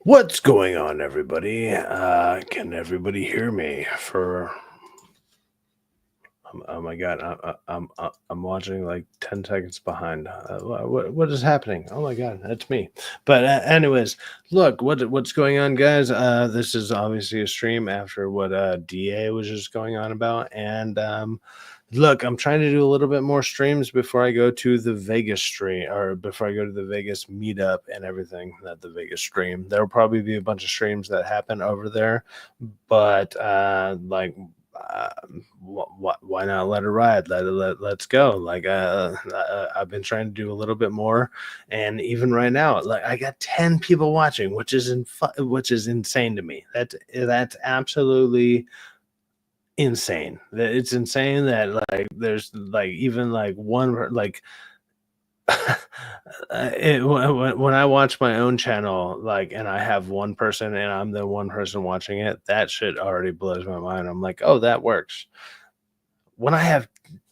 What's going on, everybody? Can everybody hear me? Oh my god, I'm watching like 10 seconds behind. What is happening? Oh my god, that's me. But anyways, look, what's going on, guys? This is obviously a stream after what Da was just going on about, and look, I'm trying to do a little bit more streams before I go to the Vegas stream or before I go to the Vegas meetup and everything. That the Vegas stream. There'll probably be a bunch of streams that happen over there, but why not let it ride? Let's go. I've been trying to do a little bit more, and even right now, like I got 10 people watching, which is insane to me. That's absolutely insane. It's insane that like there's like even like like when I watch my own channel, like, and I have one person and I'm the one person watching it, that shit already blows my mind. I'm like, oh, that works. When I have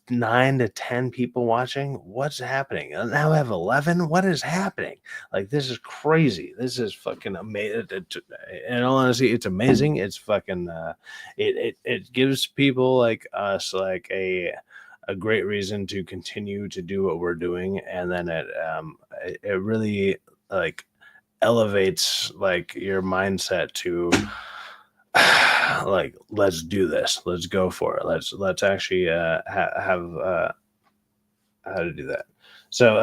9 to 10 people watching, what's happening? And now I have 11. What is happening? Like, this is crazy. This is fucking amazing. In all honesty, it's amazing. It's fucking. It gives people like us like a great reason to continue to do what we're doing, and then it really like elevates like your mindset to like let's do this, let's go for it, let's actually have how to do that. So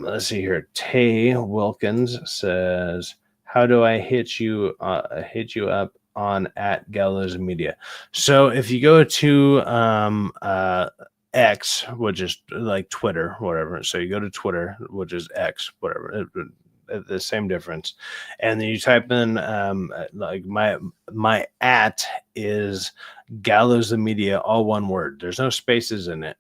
let's see here. Tay Wilkins says, how do I hit you up on at Gallows Media? So if you go to X, which is like Twitter, whatever. So you go to Twitter, which is X, whatever. The same difference, and then you type in like my at is Gallows the Media, all one word. There's no spaces in it.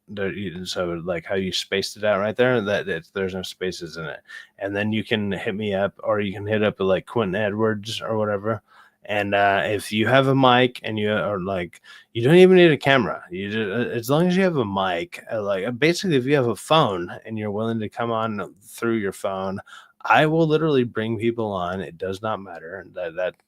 So like how you spaced it out right there, there's no spaces in it. And then you can hit me up, or you can hit up like Quentin Edwards or whatever. And if you have a mic and you are like, you don't even need a camera. You just, as long as you have a mic, like basically, if you have a phone and you're willing to come on through your phone, I will literally bring people on. It does not matter.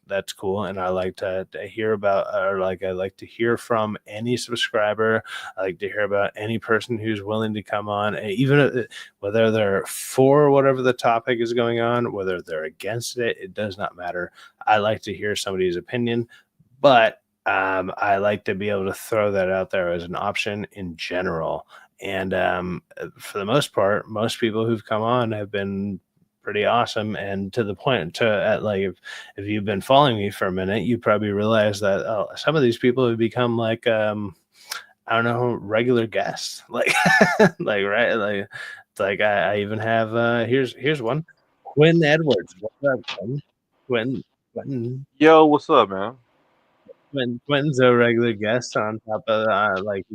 That's cool. And I like to hear about, or like I like to hear from any subscriber. I like to hear about any person who's willing to come on, even whether they're for whatever the topic is going on, whether they're against it. It does not matter. I like to hear somebody's opinion, but I like to be able to throw that out there as an option in general. And for the most part, most people who've come on have been pretty awesome, and to the point to at like if you've been following me for a minute, you probably realize that some of these people have become like I don't know, regular guests, like like right, like it's like I even have here's one, Quinn Edwards. What's up, Quinn? Quinn Quentin Yo, what's up, man? Quentin's a regular guest on top of like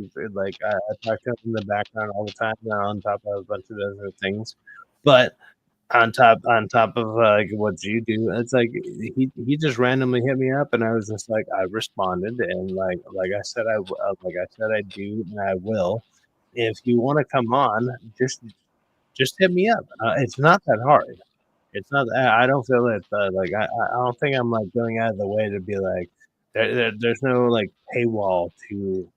I talk to him in the background all the time, on top of a bunch of other things, but on top of like what you do, it's like he just randomly hit me up, and I was just like I responded, and like I said like I said I do, and I will. If you want to come on, just hit me up. It's not that hard. It's not. I don't feel it. Like I don't think I'm like going out of the way to be like there's no like paywall to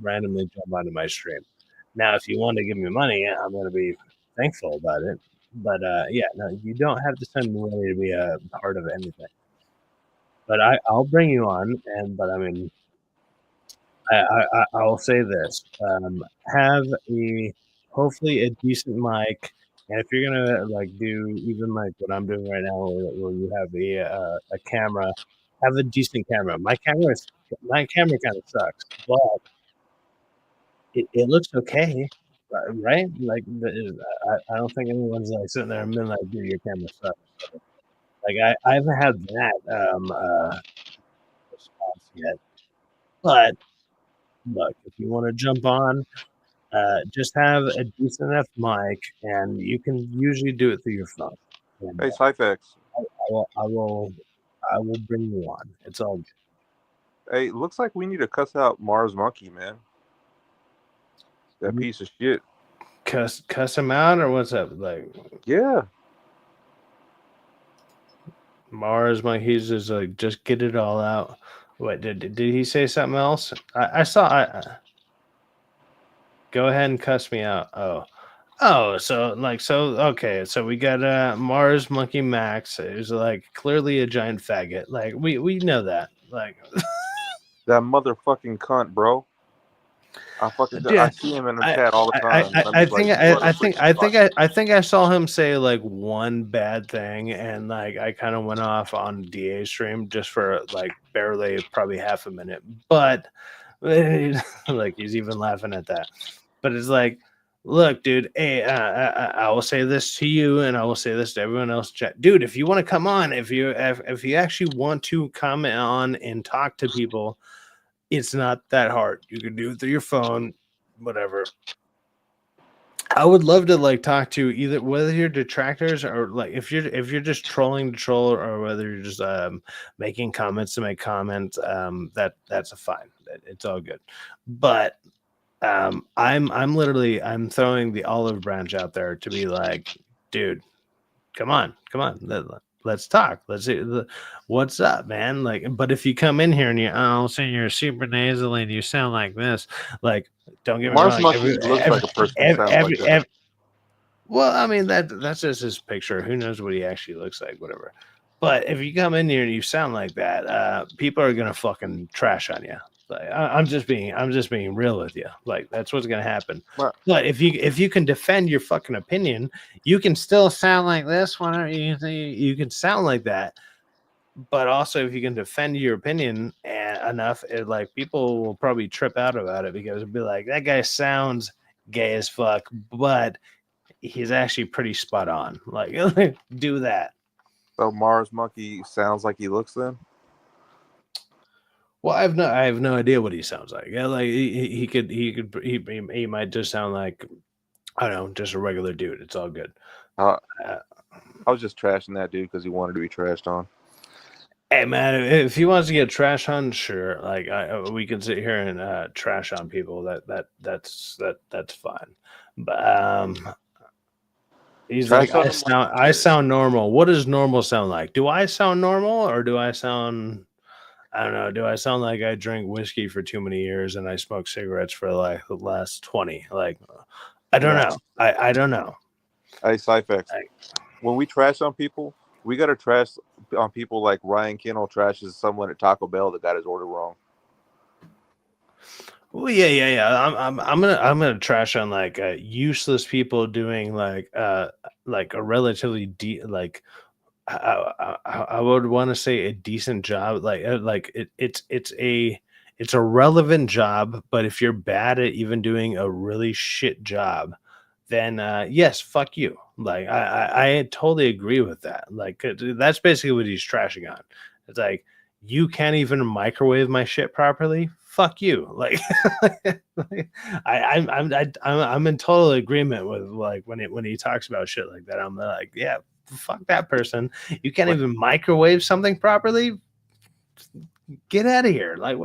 randomly jump onto my stream. Now, if you want to give me money, I'm going to be thankful about it. But yeah, no, you don't have to send me money to be a part of anything. But I'll bring you on, and but I mean, I'll say this: have a hopefully a decent mic, and if you're gonna like do even like what I'm doing right now, where you have a camera, have a decent camera. My camera kind of sucks, but it looks okay, right? Like I don't think anyone's like sitting there and been like, "Dude, your camera sucks." Like I haven't had that response yet. But look, if you want to jump on, just have a decent enough mic, and you can usually do it through your phone. And Hey, Cyphex. I will, I will, I will bring you on. It's all good. Hey, looks like we need to cuss out Mars Monkey, man. That piece of shit. Cuss him out or what's up? Like Yeah. Mars Monkey, he's just like, just get it all out. What did he say something else? I saw. Go ahead and cuss me out. Oh, so okay, so we got Mars Monkey Max, who's like clearly a giant faggot. Like we know that. Like That motherfucking cunt, bro. I yeah, see him in the I chat all the time. And I'm I just like, think you motherfucking cunt. I think I saw him say like one bad thing, and like I kind of went off on DA stream just for like barely probably half a minute, but like he's even laughing at that. But it's like, look, dude, hey, I will say this to you, and I will say this to everyone else. Chat, dude, if you want to come on, if you actually want to comment on and talk to people, it's not that hard. You can do it through your phone, whatever. I would love to like talk to either whether you're detractors or like if you're just trolling to troll or whether you're just making comments to make comments. That's a fine. It's all good. But I'm literally I'm throwing the olive branch out there to be like, dude, come on, let's talk. Let's see what's up, man. Like, but if you come in here and you're super nasally and you sound like this, like, don't get me Mars wrong. Monkey looks like a person who sounds like that. Well, I mean that's just his picture. Who knows what he actually looks like, whatever. But if you come in here and you sound like that, people are gonna fucking trash on you. Like, I'm just being real with you. Like that's what's gonna happen. But But if you can defend your fucking opinion, you can still sound like this one. You can sound like that. But also, if you can defend your opinion enough, like people will probably trip out about it because it'll be like that guy sounds gay as fuck, but he's actually pretty spot on. Like, do that. so Mars Monkey sounds like he looks then? Well, I have no idea what he sounds like. Yeah, like he might just sound like I don't know, just a regular dude. It's all good. Uh, Uh, I was just trashing that dude because he wanted to be trashed on. Hey man, if he wants to get trash on, sure. Like we can sit here and trash on people. That's fine. But he's Trash like, on him like I sound normal. What does normal sound like? Do I sound normal or do I sound? I don't know. Do I sound like I drank whiskey for too many years and I smoked cigarettes for like the last 20? Like, I don't know. I don't know. Hey, Cyphex, Like, when we trash on people, we got to trash on people like Ryan Kennel trashes someone at Taco Bell that got his order wrong. well, yeah. I'm gonna trash on like useless people doing like a relatively I would want to say a decent job. It's a relevant job, but if you're bad at even doing a really shit job, then yes, fuck you. Like I totally agree with that. Like that's basically what he's trashing on. It's like you can't even microwave my shit properly. Fuck you. Like, I'm in total agreement with like when he talks about shit like that. I'm like, yeah, fuck that person. You can't even microwave something properly. Get out of here. Like,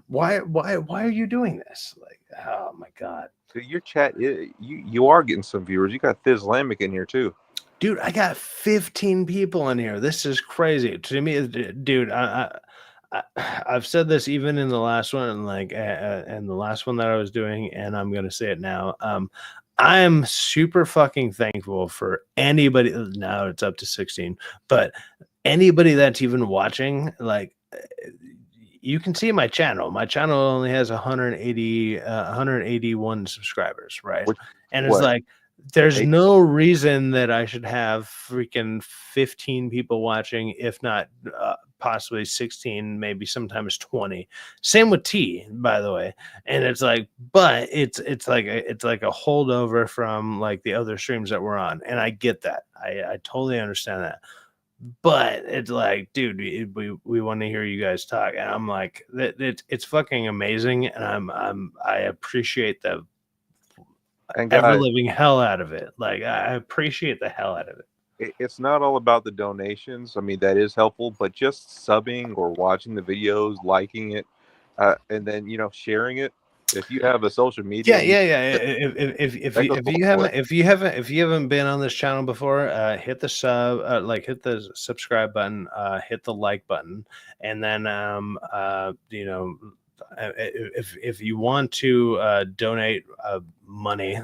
why are you doing this? Like, oh my God. Dude, your chat, you are getting some viewers. You got Thiz Lamick in here too. Dude, I got 15 people in here. This is crazy. To me, dude, I've said this even in the last one, and like, and the last one that I was doing, and I'm gonna say it now. I am super fucking thankful for anybody. Now it's up to 16, but anybody that's even watching, like, you can see my channel. My channel only has 181 subscribers, right? And it's like, there's no reason that I should have freaking 15 people watching, if not possibly 16, maybe sometimes 20. Same with T, by the way. And it's like, but it's like a holdover from like the other streams that we're on, and I get that. I totally understand that. But it's like, dude, we want to hear you guys talk, and I'm like, it's fucking amazing, and I appreciate the ever living hell out of it. Like, I appreciate the hell out of it. It's not all about the donations. I mean, that is helpful, but just subbing or watching the videos, liking it, and then sharing it. If you have a social media, Yeah. that goes both ways. If you haven't been on this channel before, hit the hit the subscribe button, hit the like button, and then if you want to donate money,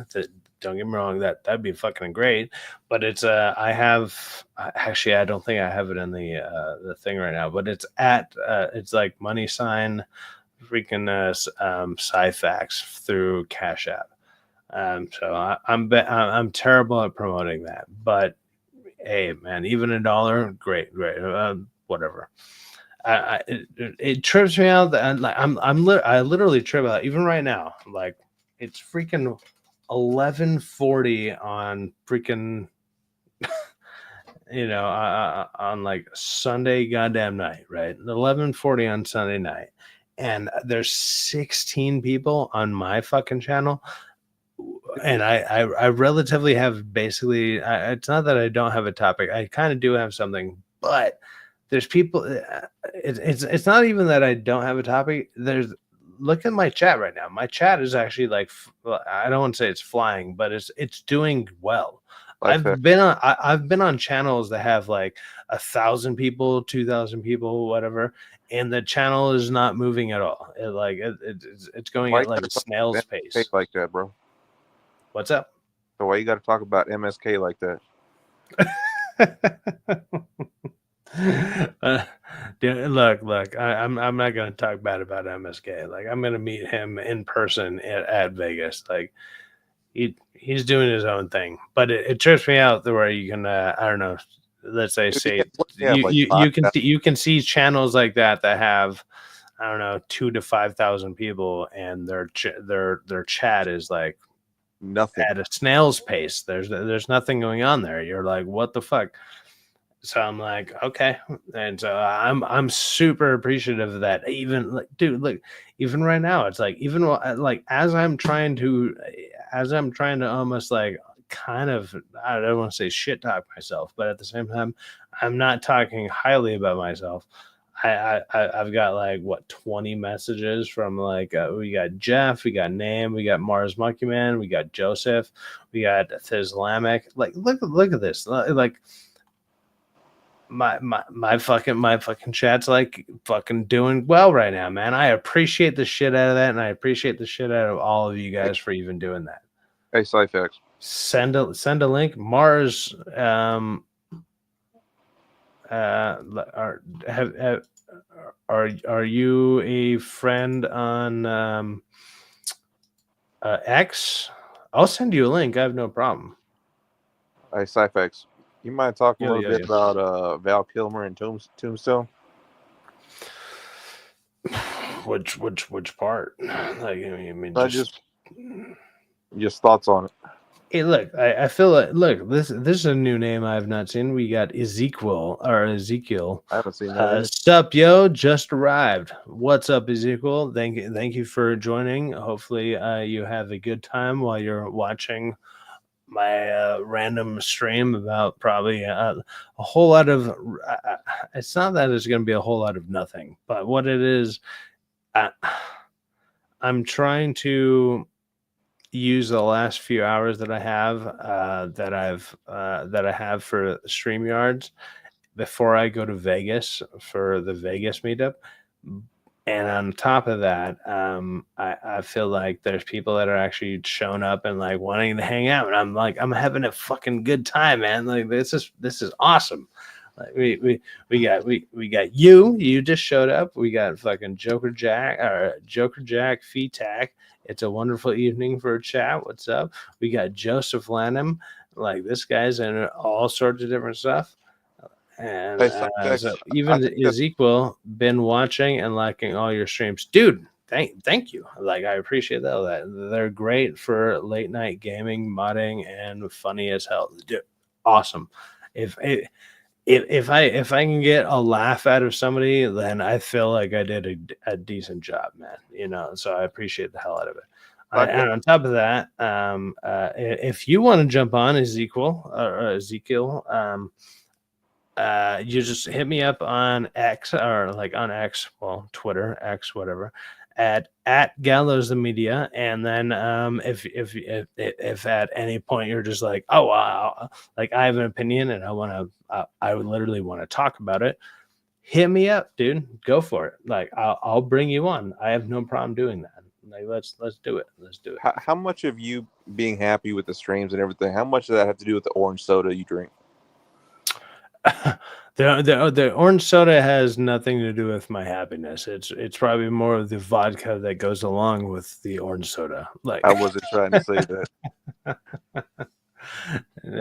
don't get me wrong, that'd be fucking great. But it's I have actually, I don't think I have it in the thing right now, but it's at it's like money sign freaking Cyfax through Cash App. So I'm terrible at promoting that, but hey, man, even $1, great, whatever. It trips me out that I literally trip out even right now. Like it's freaking 11:40 on freaking on like Sunday goddamn night, right? 11:40 on Sunday night, and there's 16 people on my fucking channel, and I relatively have basically. It's not that I don't have a topic. I kind of do have something, but there's people. It's not even that I don't have a topic. There's look at my chat right now. My chat is actually like I don't want to say it's flying, but it's doing well. Like that. I've been on channels that have like 1,000 people, 2,000 people, whatever, and the channel is not moving at all. It's going Why at you like gotta talk snail's about pace. MSK like that, bro? What's up? So why you got to talk about MSK like that? Look. I'm not going to talk bad about MSK. Like I'm going to meet him in person at Vegas. Like he's doing his own thing, but it trips me out the way you can I don't know. Let's say you can see channels like that have I don't know 2,000 to 5,000 people, and their chat is like Nothing. at a snail's pace. There's nothing going on there. You're like, what the fuck? So I'm like, okay, and so I'm super appreciative of that. Even like, dude, look, even right now, it's like even like as I'm trying to almost like kind of I don't want to say shit talk myself, but at the same time, I'm not talking highly about myself. I've got like what 20 messages from like we got Jeff, we got Name, we got Mars Monkey Man, we got Joseph, we got Thizlamic. Like look at this. Like my fucking chat's like fucking doing well right now, man. I appreciate the shit out of that, and I appreciate the shit out of all of you guys for even doing that. Hey, Cyfax. Send a link. Mars are you a friend on X? I'll send you a link. I have no problem. Hey, Cyfax. You mind talking a little bit about Val Kilmer and Tombstone? Which part? Like I mean, just thoughts on it. Hey, look, I feel like this is a new name I have not seen. We got Ezekiel. I haven't seen that. Sup, yo, just arrived. What's up, Ezekiel? Thank you for joining. Hopefully, you have a good time while you're watching my random stream about probably a whole lot of. It's not that it's going to be a whole lot of nothing, but what it is, I'm trying to use the last few hours that I have that I have for StreamYards before I go to Vegas for the Vegas meetup. And on top of that, I feel like there's people that are actually showing up and like wanting to hang out, and I'm like, I'm having a fucking good time, man. Like this is awesome. Like we got you just showed up. We got fucking Joker Jack Feetac. It's a wonderful evening for a chat. What's up? We got Joseph Lanham. Like this guy's in all sorts of different stuff. And so even Ezekiel been watching and liking all your streams, dude. Thank you. Like I appreciate that. They're great for late night gaming, modding, and funny as hell. Dude, awesome. If I can get a laugh out of somebody, then I feel like I did a decent job, man. You know, so I appreciate the hell out of it. And on top of that, if you want to jump on Ezekiel, you just hit me up on X or like on X, well, Twitter, X, whatever, at Gallows the Media, and then if at any point you're just like, oh wow, like I have an opinion and I would literally want to talk about it, hit me up, dude. Go for it. Like I'll bring you on. I have no problem doing that. Like let's do it. Let's do it. How much of you being happy with the streams and everything? How much does that have to do with the orange soda you drink? The orange soda has nothing to do with my happiness. It's probably more of the vodka that goes along with the orange soda. Like I wasn't trying to say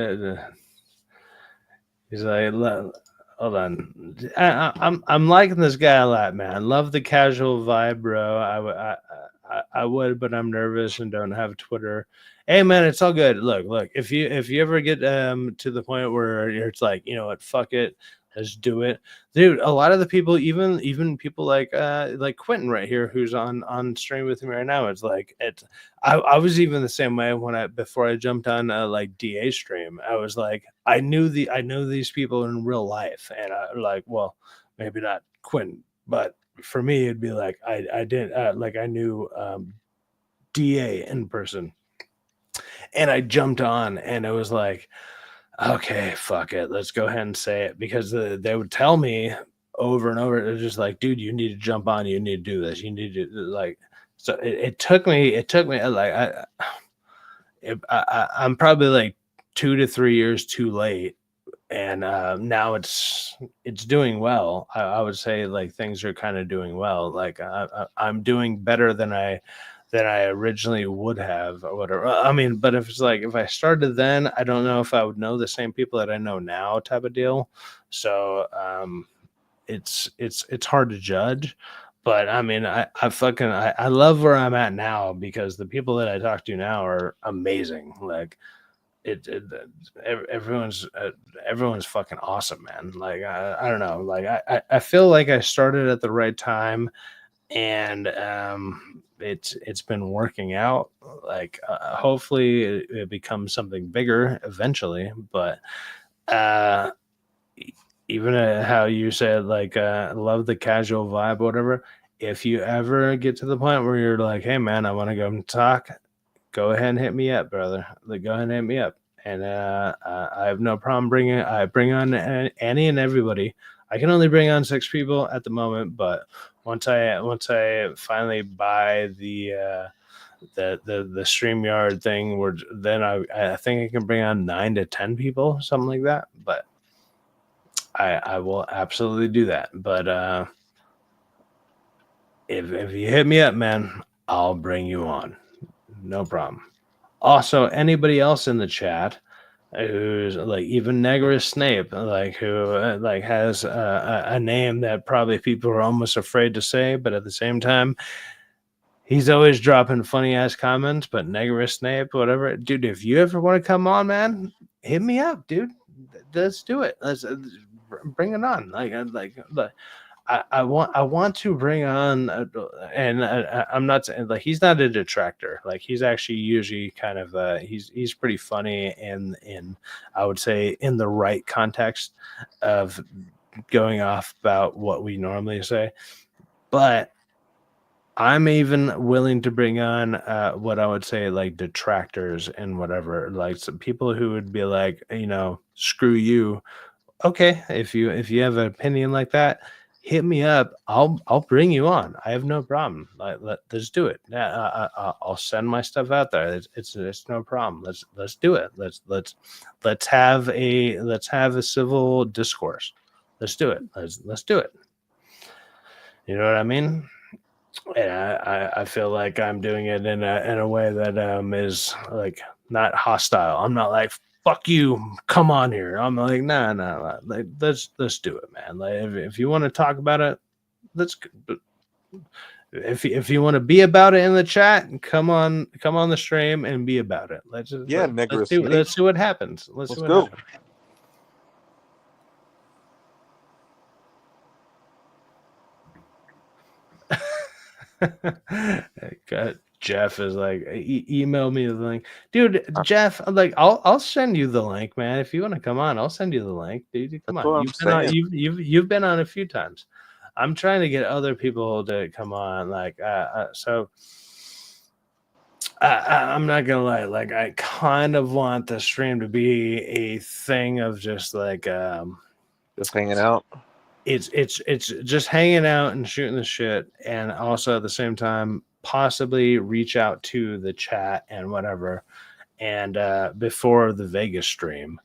that. He's like, hold on. I'm liking this guy a lot, man. Love the casual vibe, bro. I would, but I'm nervous and don't have Twitter. Hey, man, it's all good. Look. If you ever get to the point where it's like, you know what, fuck it, let's do it, dude. A lot of the people, even people like Quentin right here, who's on stream with me right now. It's like I was even the same way before I jumped on like DA stream. I was like, I knew these people in real life, and I like, well, maybe not Quentin, but for me it'd be like I did like I knew DA in person, and I jumped on, and it was like, okay, fuck it, let's go ahead and say it, because they would tell me over and over, they're just like, dude, you need to jump on, you need to do this, you need to like. So it took me like I'm probably like 2 to 3 years too late, and now it's doing well. I would say like things are kind of doing well. Like I'm doing better than I originally would have, or whatever. I mean, but if I started then, I don't know if I would know the same people that I know now, type of deal. So it's hard to judge. But I mean, I love where I'm at now, because the people that I talk to now are amazing. Like everyone's fucking awesome, man. Like I don't know. Like I feel like I started at the right time, and it's been working out. Like hopefully it becomes something bigger eventually. But even how you said, like love the casual vibe, whatever. If you ever get to the point where you're like, hey man, I want to go and talk, go ahead and hit me up, brother. Like, go ahead and hit me up, and I have no problem bring on any and everybody. I can only bring on 6 people at the moment, but once I finally buy the StreamYard thing, then I think I can bring on 9 to 10 people, something like that. But I will absolutely do that. But if you hit me up, man, I'll bring you on. No problem. Also, anybody else in the chat who's like, even Negrous Snape, like who like has a name that probably people are almost afraid to say, but at the same time, he's always dropping funny ass comments. But Negrous Snape, whatever, dude, if you ever want to come on, man, hit me up, dude. Let's do it. Let's bring it on. I want to bring on, and I'm not saying like he's not a detractor. Like he's actually usually kind of he's pretty funny in I would say in the right context of going off about what we normally say. But I'm even willing to bring on what I would say like detractors and whatever, like some people who would be like, you know, screw you. Okay, if you have an opinion like that, hit me up. I'll bring you on. I have no problem. Let's do it. I'll send my stuff out there. It's no problem. Let's do it. Let's have a civil discourse. Let's do it. Let's do it. You know what I mean? And I feel like I'm doing it in a way that is like not hostile. I'm not like, fuck you, come on here. I'm like, nah. Like, let's do it, man. Like, if you want to talk about it, let's. If you want to be about it in the chat, come on the stream and be about it. Let's see what happens. Let's go. Happens. Jeff is like, email me the link, dude. Jeff, like, I'll send you the link, man. If you want to come on, I'll send you the link, dude. Come on, you've been on a few times. I'm trying to get other people to come on. I'm not gonna lie. Like, I kind of want the stream to be a thing of just like Just hanging out. it's just hanging out and shooting the shit, and also at the same time possibly reach out to the chat and whatever, and before the Vegas stream.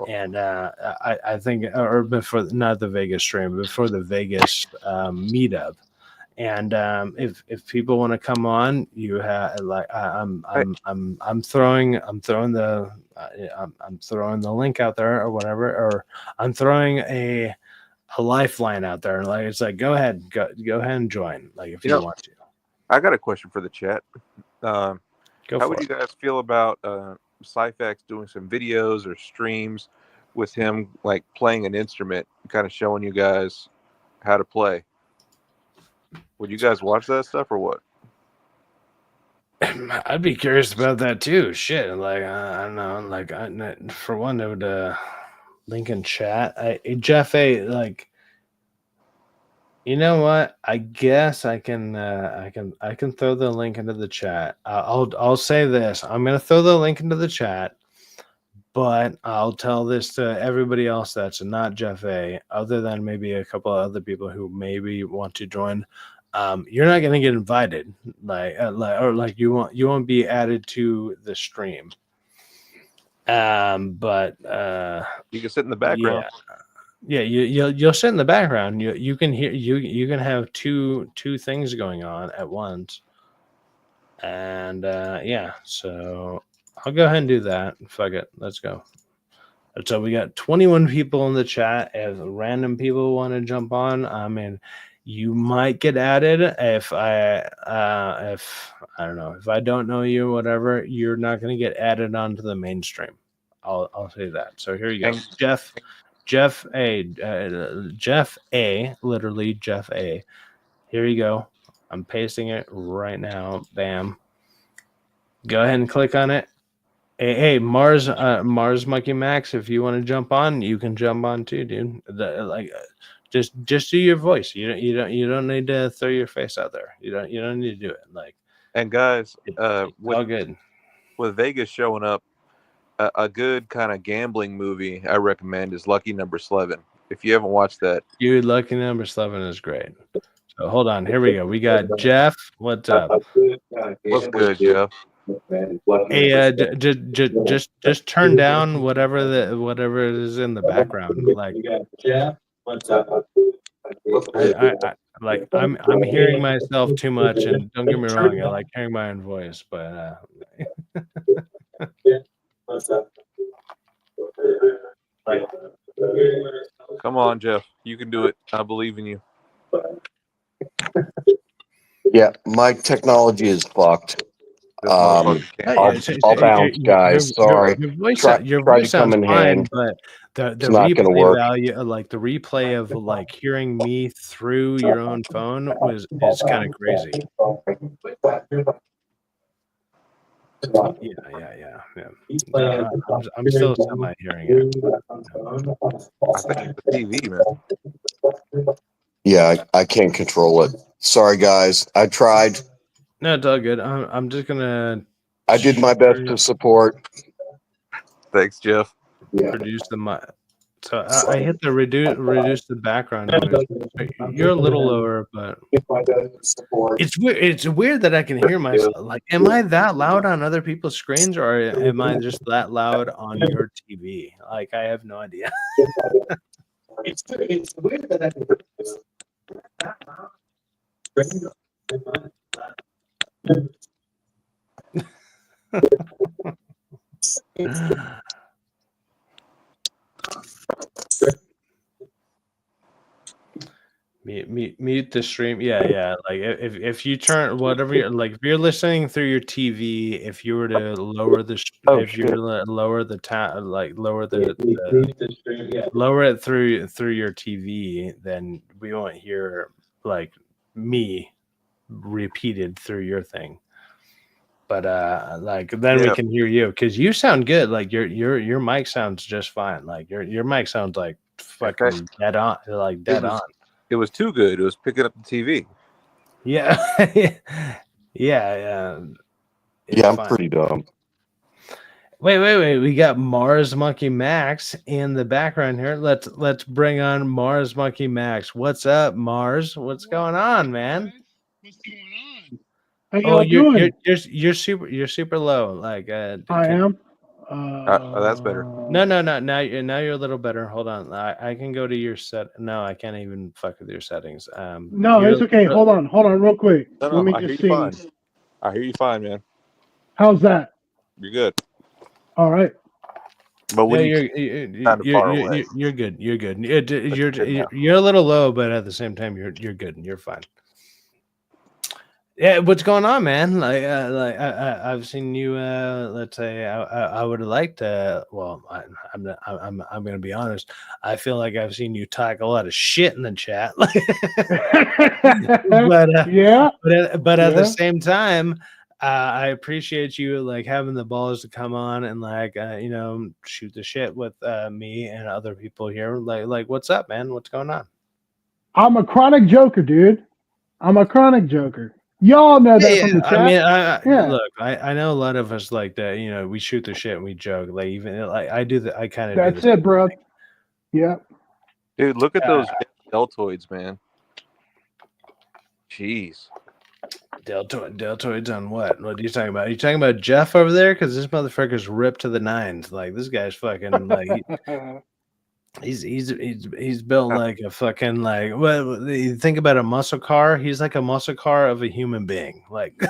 And I think, or before, not the Vegas stream, before the Vegas meetup. And if people want to come on, you have like I'm throwing the I'm throwing the link out there or whatever, or I'm throwing a lifeline out there. Like, it's like, go ahead and join. Like, if you want to. I got a question for the chat. Go how would you guys feel about Cyphex doing some videos or streams with him like playing an instrument, kind of showing you guys how to play? Would you guys watch that stuff or what? I'd be curious about that too. Shit, like I don't know. Like, for one, it would link in chat. Jeff A, like, you know what? I guess I can throw the link into the chat. I'll say this. I'm gonna throw the link into the chat, but I'll tell this to everybody else that's not Jeff A, other than maybe a couple of other people who maybe want to join. You're not gonna get invited, you won't be added to the stream. But you can sit in the background. Yeah, you'll sit in the background. You can hear you can have two things going on at once, and yeah. So I'll go ahead and do that. Fuck it, let's go. So we got 21 people in the chat. If random people want to jump on, I mean, you might get added. If I don't know, if I don't know you, whatever, you're not going to get added onto the mainstream. I'll say that. So here you go, Jeff A, literally Jeff A. Here you go. I'm pasting it right now. Bam. Go ahead and click on it. Hey, Mars Monkey Max, if you want to jump on, you can jump on too, dude. Just do your voice. You don't need to throw your face out there. You don't need to do it. Like, and guys, all good. With Vegas showing up, a good kind of gambling movie I recommend is Lucky Number 11. If you haven't watched that, dude, Lucky Number 11 is great. So hold on, here we go. We got Jeff. What's up? What's good, Jeff? Hey, just turn down whatever is in the background. Like, I'm hearing myself too much, and don't get me wrong, I like hearing my own voice, but come on, Jeff, you can do it. I believe in you. Yeah, my technology is fucked. I'll bounce, guys. Sorry. Your voice sounds fine, but the replay value, like the replay of like hearing me through your own phone is kind of crazy. Yeah. I'm still semi hearing it. I think it's the TV, man. Yeah, I can't control it. Sorry, guys. I tried. No, it's all good. I'm just gonna. I did my best to support. Thanks, Jeff. Reduce the mic. So I hit the reduce the background noise. You're a little lower, but it's weird. It's weird that I can hear myself. Like, am I that loud on other people's screens, or am I just that loud on your TV? Like, I have no idea. It's weird that I can hear myself. Mute the stream. Yeah. Like, if you turn whatever you're like, if you're listening through your TV, if you were to lower the lower the lower it through your TV, then we won't hear like me repeated through your thing. But like, then we can hear you, because you sound good. Like, your mic sounds just fine. Like, your mic sounds like fucking dead on, like dead on. It was too good. It was picking up the TV. Yeah. Yeah. It's Yeah, I'm fine. pretty dumb. Wait. We got Mars Monkey Max in the background here. Let's bring on Mars Monkey Max. What's up, Mars? What's going on, man? What's going on? How Oh, y'all doing? you're super low. Like I am. Oh, that's better. No. Now you're a little better. Hold on. I can go to your set. No, I can't even fuck with your settings. No, it's okay. Hold on, real quick. No, Let me I hear just you see. fine. I hear you fine, man. How's that? You're good. All right. But when Yeah, you're good. You're good. You're a little low, but at the same time, you're good and you're fine. Yeah, what's going on, man? I've seen you. Let's say I would like to. Well, I'm gonna be honest. I feel like I've seen you talk a lot of shit in the chat, but Yeah. but at the Yeah. same time, I appreciate you like having the balls to come on and like shoot the shit with me and other people here. Like what's up, man? What's going on? I'm a chronic joker, dude. I'm a chronic joker. Y'all know that from the chat. I mean, Yeah. look, I know a lot of us like that. You know, we shoot the shit and we joke. Like even like I do that. I kind of That's do it, bro. Yeah. dude, look at those deltoids, man. Jeez. Deltoids on what? What are you talking about? Are you talking about Jeff over there? Because this motherfucker's ripped to the nines. Like this guy's fucking like he's built like a fucking like what you think about a muscle car? He's like a muscle car of a human being. Like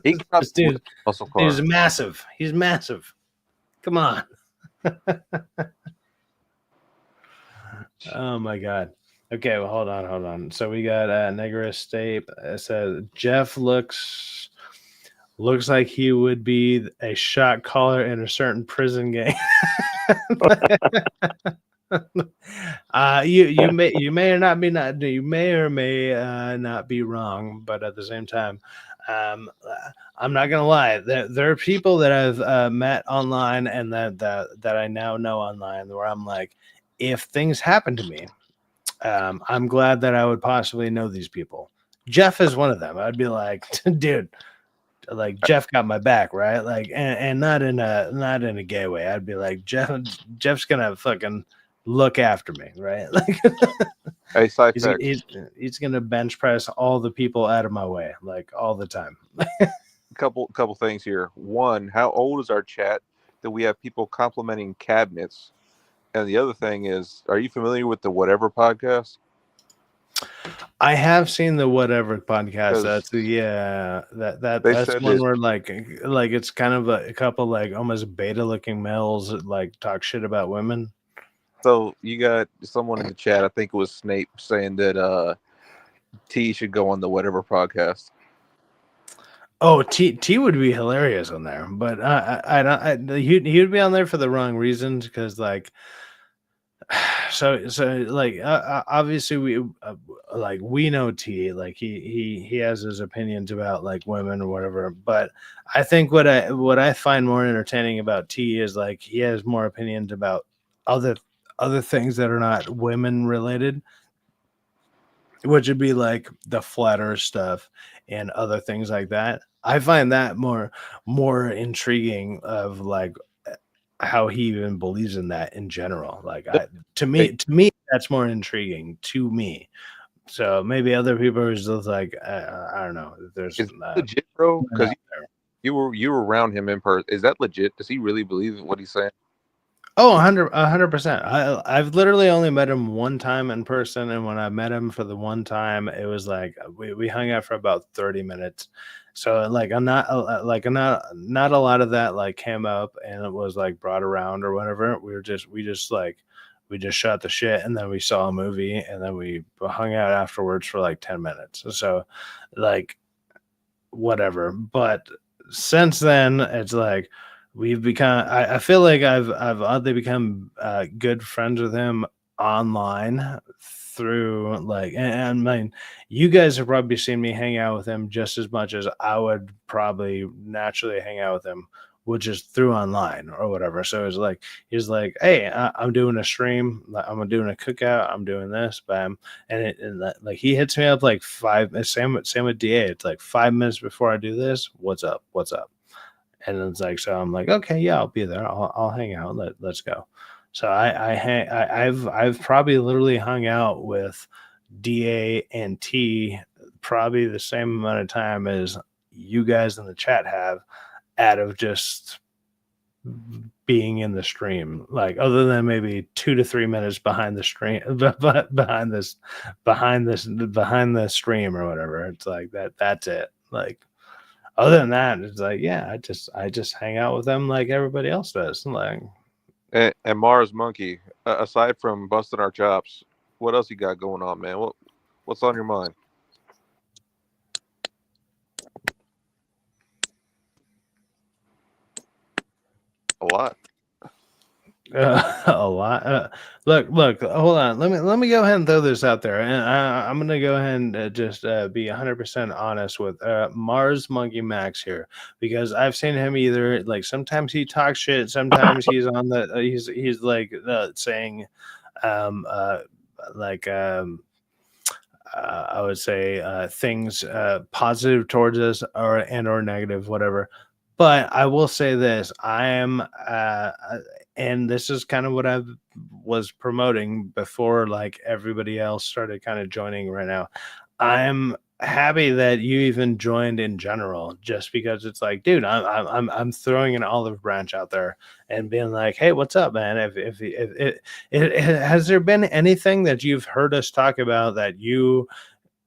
He got this dude, muscle car. he's massive. He's massive. Come on. Oh my god. Okay, well hold on. So we got Negra State says Jeff looks like he would be a shot caller in a certain prison gang. You may or not be not you may or may not be wrong, but at the same time, I'm not gonna lie. There are people that I've met online and that I now know online where I'm like, if things happen to me, I'm glad that I would possibly know these people. Jeff is one of them. I'd be like, dude, like Jeff got my back, right? Like, and not in a gay way. I'd be like, Jeff's gonna fucking look after me, right? Like, Hey, Cyphex. he's gonna bench press all the people out of my way, like all the time. couple things here. One, how old is our chat that we have people complimenting cabinets? And the other thing is, are you familiar with the Whatever podcast? I have seen the Whatever podcast. 'Cause That's they that's said one that- where like it's kind of a couple like almost beta looking males that, like talk shit about women. So you got someone in the chat, I think it was Snape, saying that T should go on the Whatever podcast. Oh, T would be hilarious on there, but I don't. He would be on there for the wrong reasons because like. So like obviously we know T, like he has his opinions about like women or whatever, but I think what I find more entertaining about T is like he has more opinions about other things that are not women related, which would be like the flat earth stuff and other things like that. I find that more intriguing of like how he even believes in that in general. Like to me that's more intriguing to me. So maybe other people are just like I don't know. There's Is that legit, bro? Because out there. you were around him in person. Is that legit? Does he really believe in what he's saying? Oh, 100%. I've literally only met him one time in person, and when I met him for the one time, it was like we hung out for about 30 minutes. So like I'm not a lot of that like came up and it was like brought around or whatever. We just shot the shit and then we saw a movie and then we hung out afterwards for like 10 minutes. So like whatever. But since then it's like we've become I feel like I've oddly become good friends with him online through like and I mean you guys have probably seen me hang out with him just as much as I would probably naturally hang out with him which is through online or whatever. So it's like he's like, "Hey, I'm doing a stream. I'm doing a cookout. I'm doing this, bam." Like he hits me up like same with DA. It's like 5 minutes before I do this. What's up? What's up? And it's like, so I'm like, okay, yeah, I'll be there. I'll hang out. Let's go. So I've probably literally hung out with DA and T probably the same amount of time as you guys in the chat have, out of just being in the stream, like other than maybe 2 to 3 minutes behind the stream, behind the stream or whatever. It's like that's it. Like other than that, it's like, yeah, I just hang out with them like everybody else does. Like, And Mars Monkey, aside from busting our chops, what else you got going on, man? What's on your mind? A lot. a lot. Look, hold on. Let me go ahead and throw this out there, and I'm gonna go ahead and just be 100% honest with Mars Monkey Max here, because I've seen him either like sometimes he talks shit, sometimes he's on the he's like saying like I would say things positive towards us or negative, whatever. But I will say this: I am, and this is kind of what I was promoting before, like everybody else started kind of joining right now. I'm happy that you even joined in general, just because it's like, dude, I'm throwing an olive branch out there and being like, hey, what's up, man? If has there been anything that you've heard us talk about that you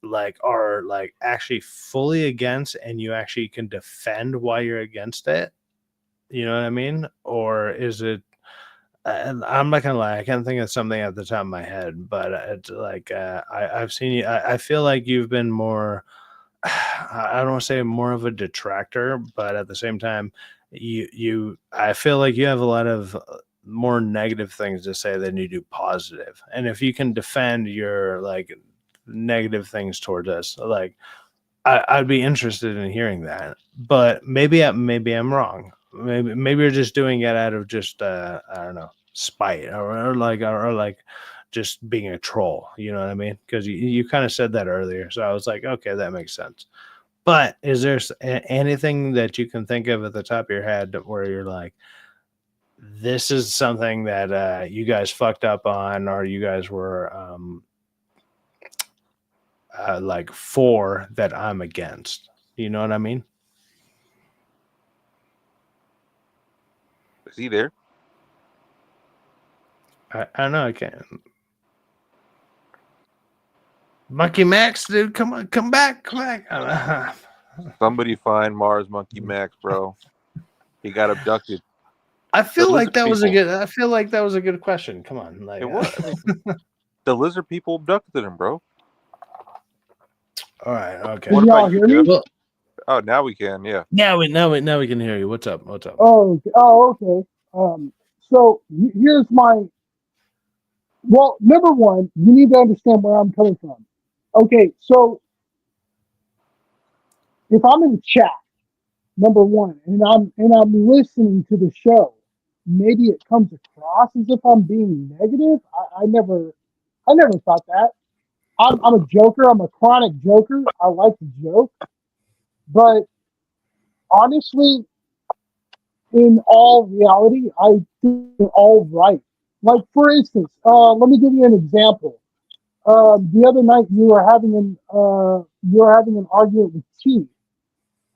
like are like actually fully against and you actually can defend why you're against it? You know what I mean? Or is it, and I'm not gonna lie, I can't think of something at the top of my head, but it's like I've seen you. I feel like you've been more. I don't want to say more of a detractor, but at the same time, I feel like you have a lot of more negative things to say than you do positive. And if you can defend your like negative things towards us, like I'd be interested in hearing that. But maybe I'm wrong. Maybe you're just doing it out of just I don't know, spite or like just being a troll. You know what I mean? Because you kind of said that earlier, so I was like, okay, that makes sense. But is there anything that you can think of at the top of your head where you're like, this is something that you guys fucked up on, or you guys were like for that I'm against? You know what I mean? Is he there? I know I can't. Monkey Max, dude, come on, come back. Somebody find Mars Monkey Max, bro. He got abducted. I feel The like lizard that was a people. good. I feel like that was a good question. Come on, like It was. I mean, the lizard people abducted him, bro. all right, okay. Can y'all hear me? Well, Oh, now we can. Yeah. now we can hear you. What's up? What's up? Oh, okay. So here's my. Well, number one, you need to understand where I'm coming from. Okay, so if I'm in chat, number one, and I'm listening to the show, maybe it comes across as if I'm being negative. I never thought that. I'm a joker. I'm a chronic joker. I like to joke, but honestly, in all reality, I think they're all right. Like for instance, let me give you an example. The other night you were having an argument with T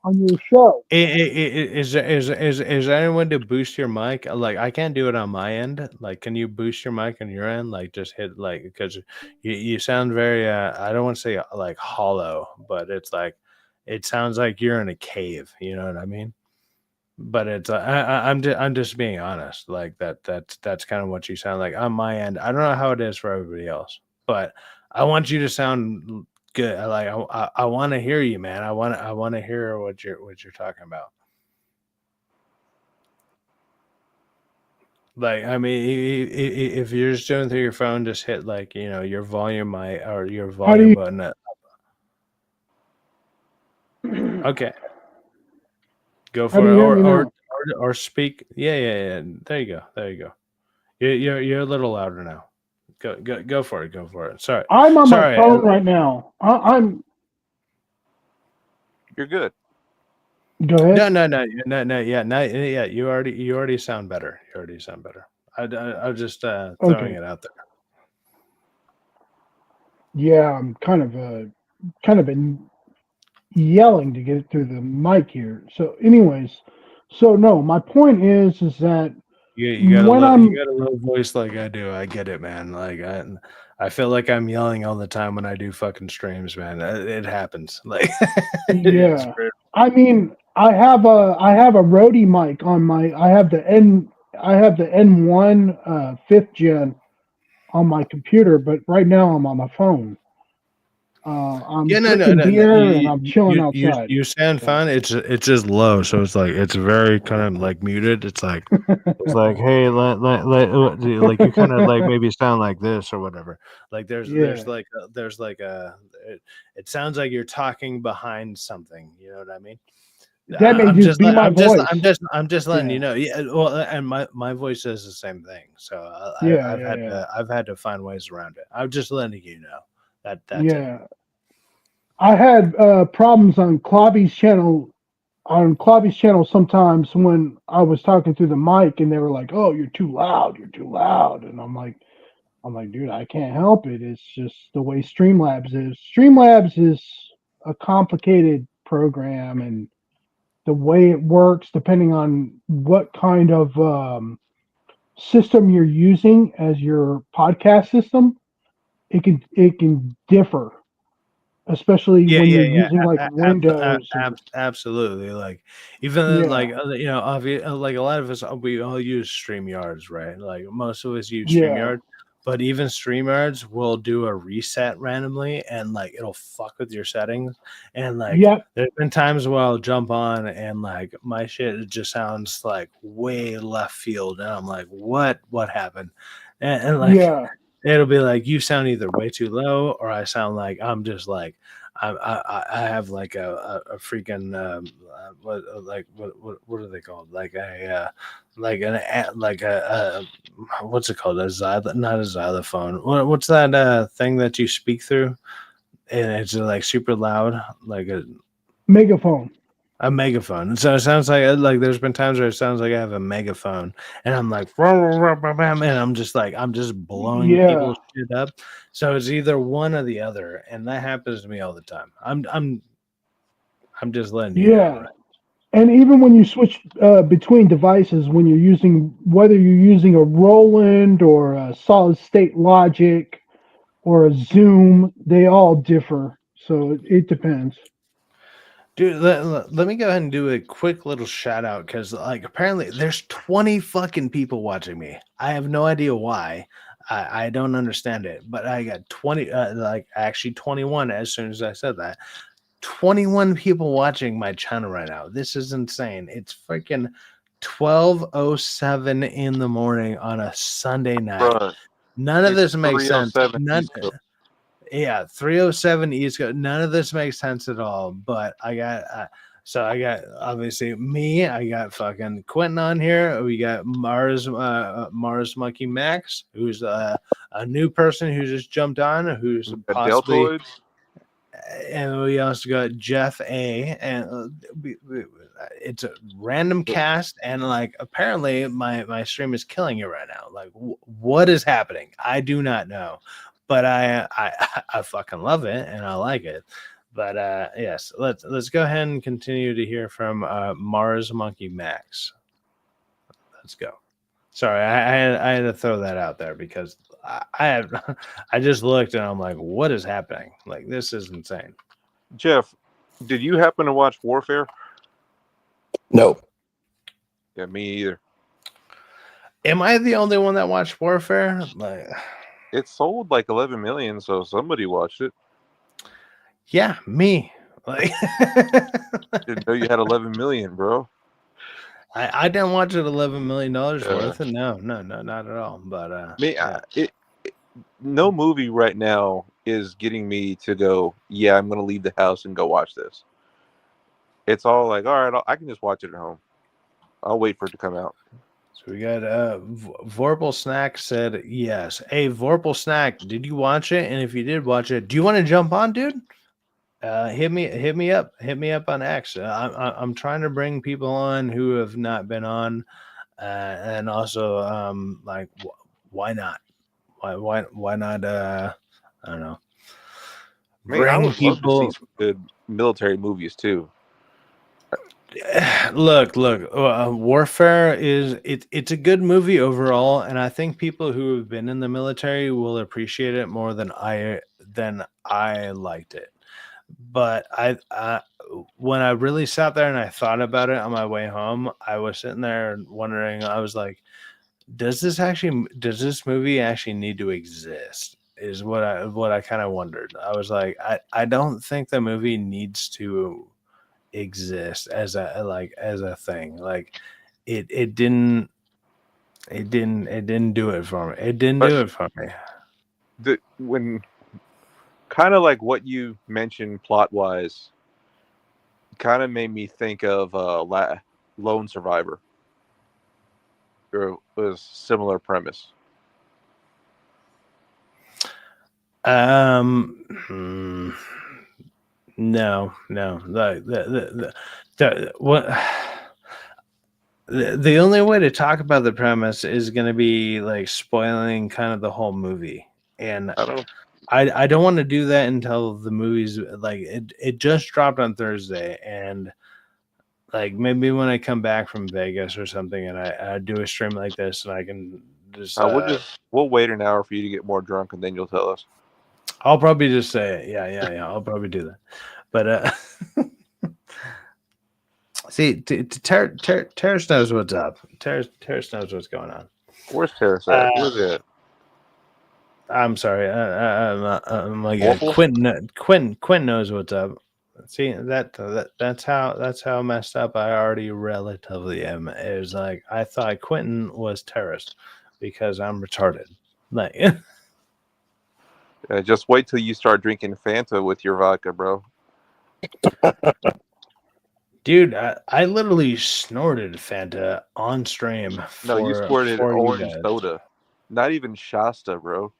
on your show. Is there anyone to boost your mic? Like I can't do it on my end. Like, can you boost your mic on your end? Like, just hit like, because you sound very I don't want to say like hollow, but it's like it sounds like you're in a cave. You know what I mean? But it's I'm just being honest. Like that's kind of what you sound like on my end. I don't know how it is for everybody else, but I want you to sound good. Like I want to hear you, man. I want to hear what you're talking about. Like, I mean, if you're just doing through your phone, just hit like your volume or your volume button. Okay. Go How do for you it, hear me or now? or speak. Yeah. There you go. You're a little louder now. Go for it. Go for it. Sorry. I'm on my Sorry. phone right now. I'm. You're good. Go ahead. No. Yeah. You already sound better. I was just throwing Okay. it out there. Yeah, I'm kind of been yelling to get it through the mic here. So, anyways, so no, my point is that You when I'm got a low voice like I do. I get it, man. Like I feel like I'm yelling all the time when I do fucking streams, man. It happens. Like it's yeah, I mean, I have a Rode mic on my I have the N1 fifth gen on my computer, but right now I'm on my phone. I'm yeah, drinking no. beer and I'm chilling outside. You sound So, fine. It's just low, so it's like it's very kind of like muted. It's like hey, like you kind of like maybe sound like this or whatever. Like yeah, there's like a it sounds like you're talking behind something. You know what I mean? that may I'm just just be my voice. I'm just letting you Yeah, know. Yeah, well, and my voice says the same thing. So yeah, I've yeah, yeah. I've had to find ways around it. I'm just letting you know that's it. Yeah, I had problems on Klobby's channel sometimes when I was talking through the mic and they were like, "Oh, you're too loud," and I'm like, dude, I can't help it. It's just the way Streamlabs is. Streamlabs is a complicated program, and the way it works, depending on what kind of system you're using as your podcast system, it can differ, especially when you're Yeah. using like Windows and Absolutely. Like even yeah, like like a lot of us we all use StreamYards, right? Like most of us use yeah, StreamYard, but even StreamYards will do a reset randomly and like it'll fuck with your settings. And like yep, there's been times where I'll jump on and like my shit it just sounds like way left field, and I'm like, what happened? And like yeah, it'll be like you sound either way too low or I sound like I'm just like I have like a freaking what are they called like a like what's it called, a not a xylophone, what's that thing that you speak through and it's like super loud like megaphone. a megaphone. So it sounds like there's been times where it sounds like I have a megaphone, and I'm like, and I'm just blowing Yeah, people's shit up. So it's either one or the other, and that happens to me all the time. I'm just letting you know, yeah. right? And even when you switch between devices, when you're using, whether you're using a Roland or a solid state logic or a Zoom, they all differ. So it depends. Dude, let me go ahead and do a quick little shout out because, like, apparently there's 20 fucking people watching me. I have no idea why. I don't understand it, but I got 20, like, actually 21 as soon as I said that. 21 people watching my channel right now. This is insane. It's freaking 12:07 in the morning on a Sunday night. Bruh, None of it's this makes sense. 3:07 None. East Coast. Yeah, 307 East Coast. None of this makes sense at all. But I got I got obviously me. I got fucking Quentin on here. We got Mars Monkey Max, who's a new person who just jumped on, who's possibly, Deltoids. and we also got Jeff A. And it's a random cast, and like apparently my stream is killing it right now. Like, what is happening? I do not know, but I fucking love it and I like it. But yes, let's go ahead and continue to hear from Mars Monkey Max. Let's go. Sorry, I had to throw that out there because I just looked and I'm like, what is happening? Like, this is insane. Jeff, did you happen to watch Warfare? No. Yeah, me either. Am I the only one that watched Warfare? Like, It sold like 11 million, so somebody watched it. yeah, me. Like, Didn't know you had 11 million, bro. I didn't watch it $11 million worth. No, not at all. But no movie right now is getting me to go, yeah, I'm going to leave the house and go watch this. It's all like, all right, I can just watch it at home. I'll wait for it to come out. So we got Vorpal Snack said yes. Hey, Vorpal Snack, did you watch it? And if you did watch it, do you want to jump on, dude? Hit me up on X. I'm trying to bring people on who have not been on, and also like why not? Why not? I don't know. I mean, I Bring would love to people. see some good military movies too. Look, Warfare it's a good movie overall, and I think people who have been in the military will appreciate it more than I liked it. But I when I really sat there and I thought about it on my way home, I was sitting there wondering. I was like, does this movie actually need to exist? Is what I kind of wondered. I was like, I don't think the movie needs to exist as a thing. Like it didn't do it for me. It didn't But do it for me. When kind of like what you mentioned plot wise, kind of made me think of Lone Survivor. Or it was similar premise. No, like what the only way to talk about the premise is going to be like spoiling kind of the whole movie, and I don't want to do that until the movie's like it just dropped on Thursday, and like maybe when I come back from Vegas or something and I do a stream like this and I can just we'll wait an hour for you to get more drunk and then you'll tell us. I'll probably just say it. Yeah. I'll probably do that. But see, Terrace knows what's up. Terrace knows what's going on. Where's Terrace at? Where's it? I'm sorry. I'm like Quentin knows what's up. See that's how messed up I already relatively am. It was like I thought Quentin was Terrace because I'm retarded. Like just wait till you start drinking Fanta with your vodka, bro. Dude, I literally snorted Fanta on stream. No, you squirted orange soda, not even Shasta, bro.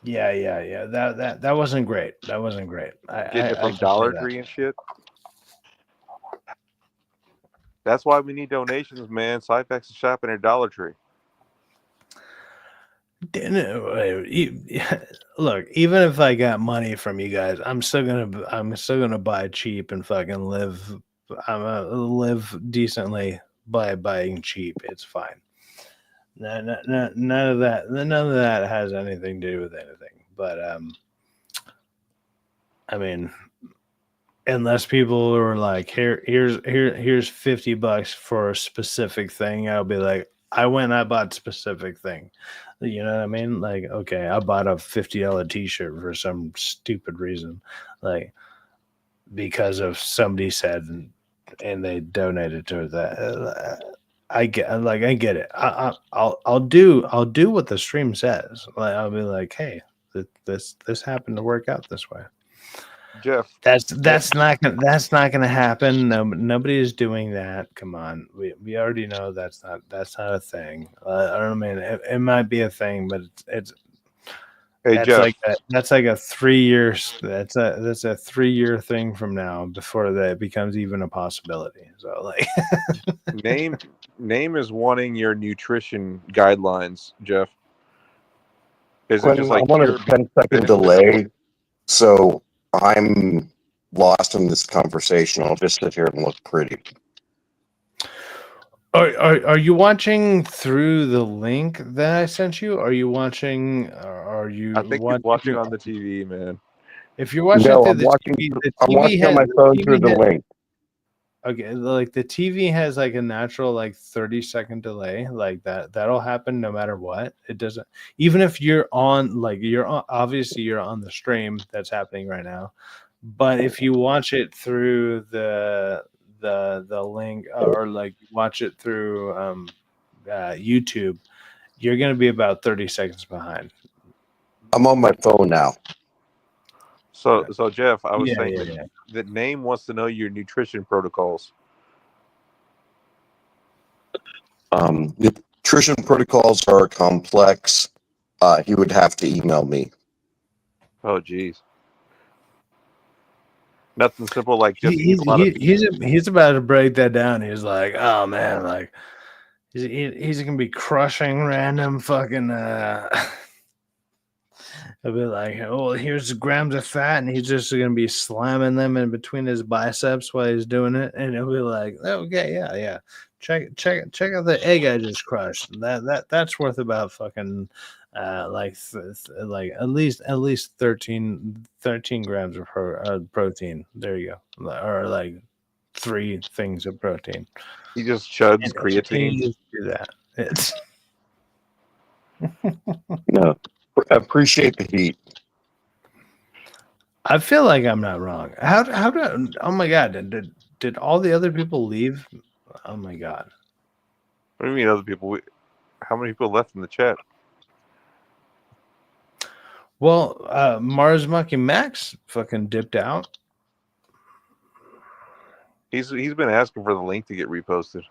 Yeah. That wasn't great. That wasn't great. Getting it from Dollar Tree and shit. That's why we need donations, man. Cyphex is shopping at Dollar Tree. Look, even if I got money from you guys, I'm still gonna buy cheap and fucking live. I'm gonna live decently by buying cheap. It's fine. None of that has anything to do with anything. But I mean, unless people are like, here's $50 for a specific thing, I'll be like, I went and I bought a specific thing. You know what I mean? Like, okay, I bought a $50 t-shirt for some stupid reason, like because of somebody said and they donated to that. I get it. I'll do what the stream says. Like, I'll be like, hey, this happened to work out this way. Jeff, that's not gonna happen. No, nobody is doing that. Come on, we already know that's not a thing. I don't know, man. It might be a thing, but it's hey that's Jeff, that's like a 3 years. That's a 3-year thing from now before that becomes even a possibility. So like, name is wanting your nutrition guidelines, Jeff. Is it just like I want a 10-second delay, so I'm lost in this conversation. I'll just sit here and look pretty. Are you watching through the link that I sent you? Are you watching? Are you? I think you're watching on the TV, man. If you're watching No, through I'm the watching. TV, I'm watching on my phone through the link. Okay, like the TV has like a natural like 30-second delay, like that'll happen no matter what. It doesn't, even if you're on, like obviously you're on the stream that's happening right now, but if you watch it through the link or like watch it through YouTube, you're gonna be about 30 seconds behind. I'm on my phone now. So Jeff, I was saying that Name wants to know your nutrition protocols. Nutrition protocols are complex. He would have to email me. Oh, geez. Nothing simple like just eat a lot of meat. He's about to break that down. He's like, oh man, like he's gonna be crushing random fucking He'll be like, oh, here's grams of fat, and he's just gonna be slamming them in between his biceps while he's doing it, and he'll be like, okay, yeah. Check out the egg I just crushed. That's worth about fucking like at least 13 grams of protein. There you go, or like 3 things of protein. He just chugs And creatine. just do that. It's No, appreciate the heat. I feel like I'm not wrong. How did? Oh my god! Did all the other people leave? Oh my god! What do you mean, other people? How many people left in the chat? Well, Mars Monkey Max fucking dipped out. He's been asking for the link to get reposted.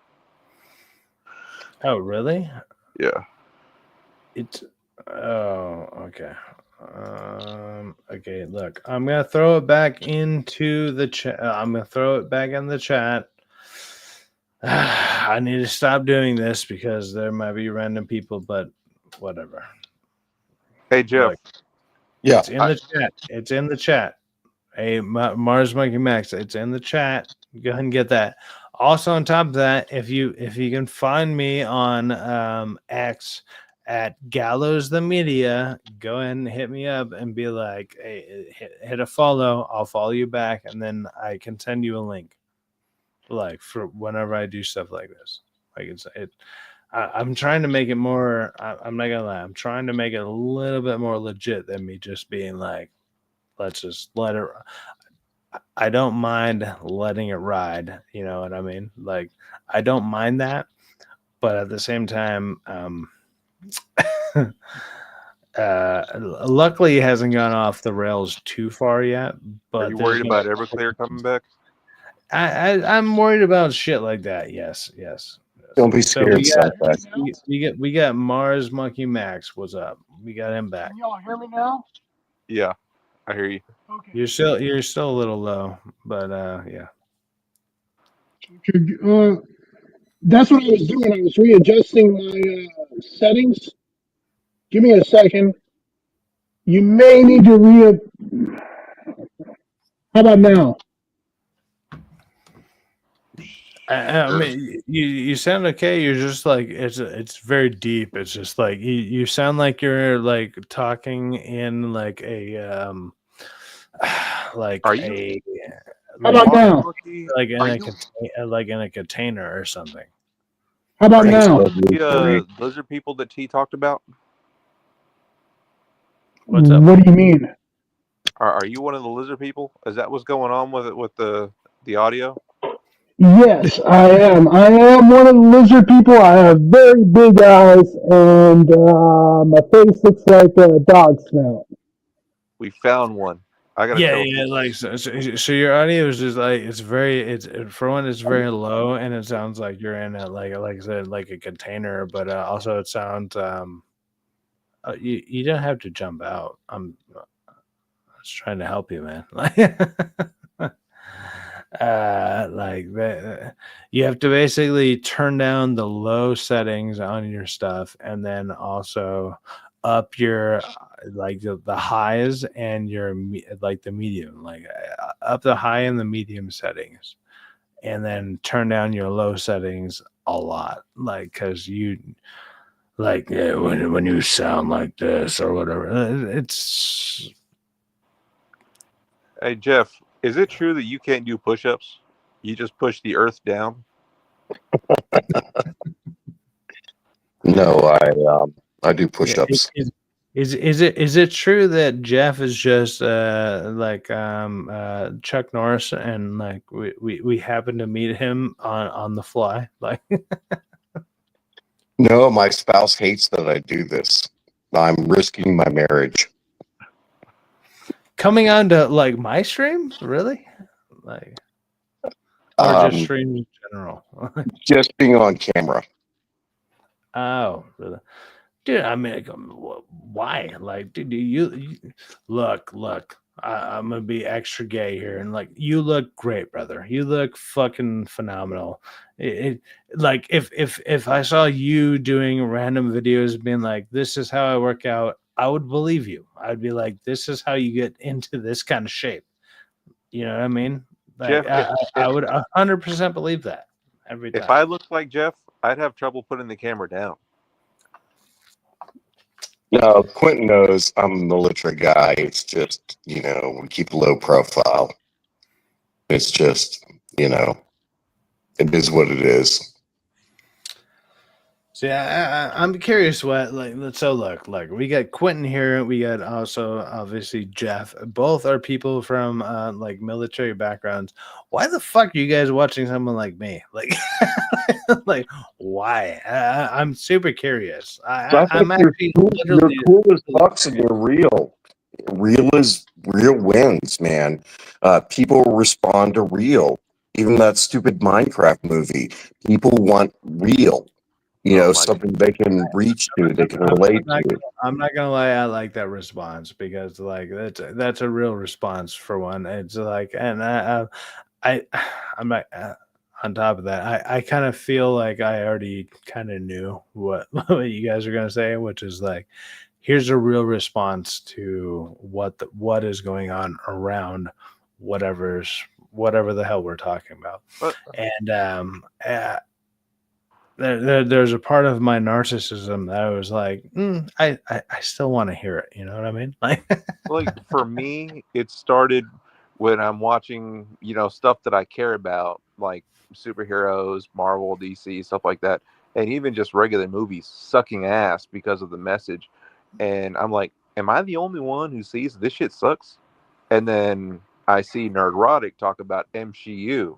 Oh really? Yeah. It's okay. Okay, look, I'm gonna throw it back into the chat. I'm gonna throw it back in the chat. I need to stop doing this because there might be random people, but whatever. Hey Jeff. Look, Yeah, it's in the chat. It's in the chat. Hey, Mars Monkey Max, it's in the chat. Go ahead and get that. Also, on top of that, if you can find me on X at Gallows the Media, go ahead and hit me up and be like, hey, hit a follow. I'll follow you back, and then I can send you a link, like for whenever I do stuff like this. Like it's it. I'm trying to make it more. I'm not gonna lie. I'm trying to make it a little bit more legit than me just being like, let's just let it. I don't mind letting it ride. You know what I mean? Like I don't mind that, but at the same time, luckily it hasn't gone off the rails too far yet. But Are you worried about Everclear coming back? I'm worried about shit like that. Yes. don't be So scared. Sci-Fi. we got Mars Monkey Max. What's up? We got him back. Can y'all hear me now? Yeah, I hear you. Okay. You're still a little low, but yeah. That's what I was doing. I was readjusting my settings. Give me a second. You may need to How about now? I mean, you sound okay. You're just like it's very deep. It's just like you sound like you're like talking in like a like Are a How about now? like in Are a you- like in a container or something. How about Thanks, now? bud. The lizard people that T talked about? What's up? What do you mean? Are you one of the lizard people? Is that what's going on with it with the audio? Yes, I am. I am one of the lizard people. I have very big eyes, and my face looks like a dog snout. We found one. I gotta Yeah, tell yeah. you. Like so your audio is just like it's for one, it's very low, and it sounds like you're in a like I said, like a container, but also it sounds you don't have to jump out. I'm just trying to help you, man. Like you have to basically turn down the low settings on your stuff, and then also up your like the highs and your like the medium, like up the high and the medium settings, and then turn down your low settings a lot, like because you like when you sound like this or whatever, it's Hey Jeff, is it true that you can't do push-ups? You just push the earth down? No, I do push-ups. Is it true that Jeff is just like Chuck Norris, and like we happen to meet him on the fly? Like No, my spouse hates that I do this. I'm risking my marriage. coming on to like my stream, really? Like or just streams in general? Just being on camera. Oh, really? Dude, I mean, like, why? Like, dude, you look, look. I'm gonna be extra gay here, and like, you look great, brother. You look fucking phenomenal. Like, if I saw you doing random videos, being like, "This is how I work out," I would believe you. I'd be like, "This is how you get into this kind of shape." You know what I mean? Like, Jeff, I would 100% believe that every if time. I looked like Jeff, I'd have trouble putting the camera down. No, Quentin knows I'm a military guy. It's just, we keep low profile. It's just, it is what it is. So yeah, I'm curious what like. So look, we got Quentin here. We got also obviously Jeff. Both are people from like military backgrounds. Why the fuck are you guys watching someone like me? Like, like why? I'm super curious. So I I'm think you're actually cool, you're literally. cool as fucks and you're real. Real wins, man. People respond to real. Even that stupid Minecraft movie. People want real. Oh my Something they can reach to, they can relate to. I'm not gonna lie, I like that response because like that's a real response for one. It's like, and I I'm not. On top of that, I kind of feel like I already kind of knew what what you guys are gonna say, which is like, here's a real response to what is going on around whatever the hell we're talking about, But and there's a part of my narcissism that I was like, I still want to hear it. You know what I mean? like for me, it started when I'm watching, stuff that I care about, like superheroes, Marvel, DC, stuff like that, and even just regular movies sucking ass because of the message. And I'm like, am I the only one who sees this shit sucks? And then I see Nerdrotic talk about MCU,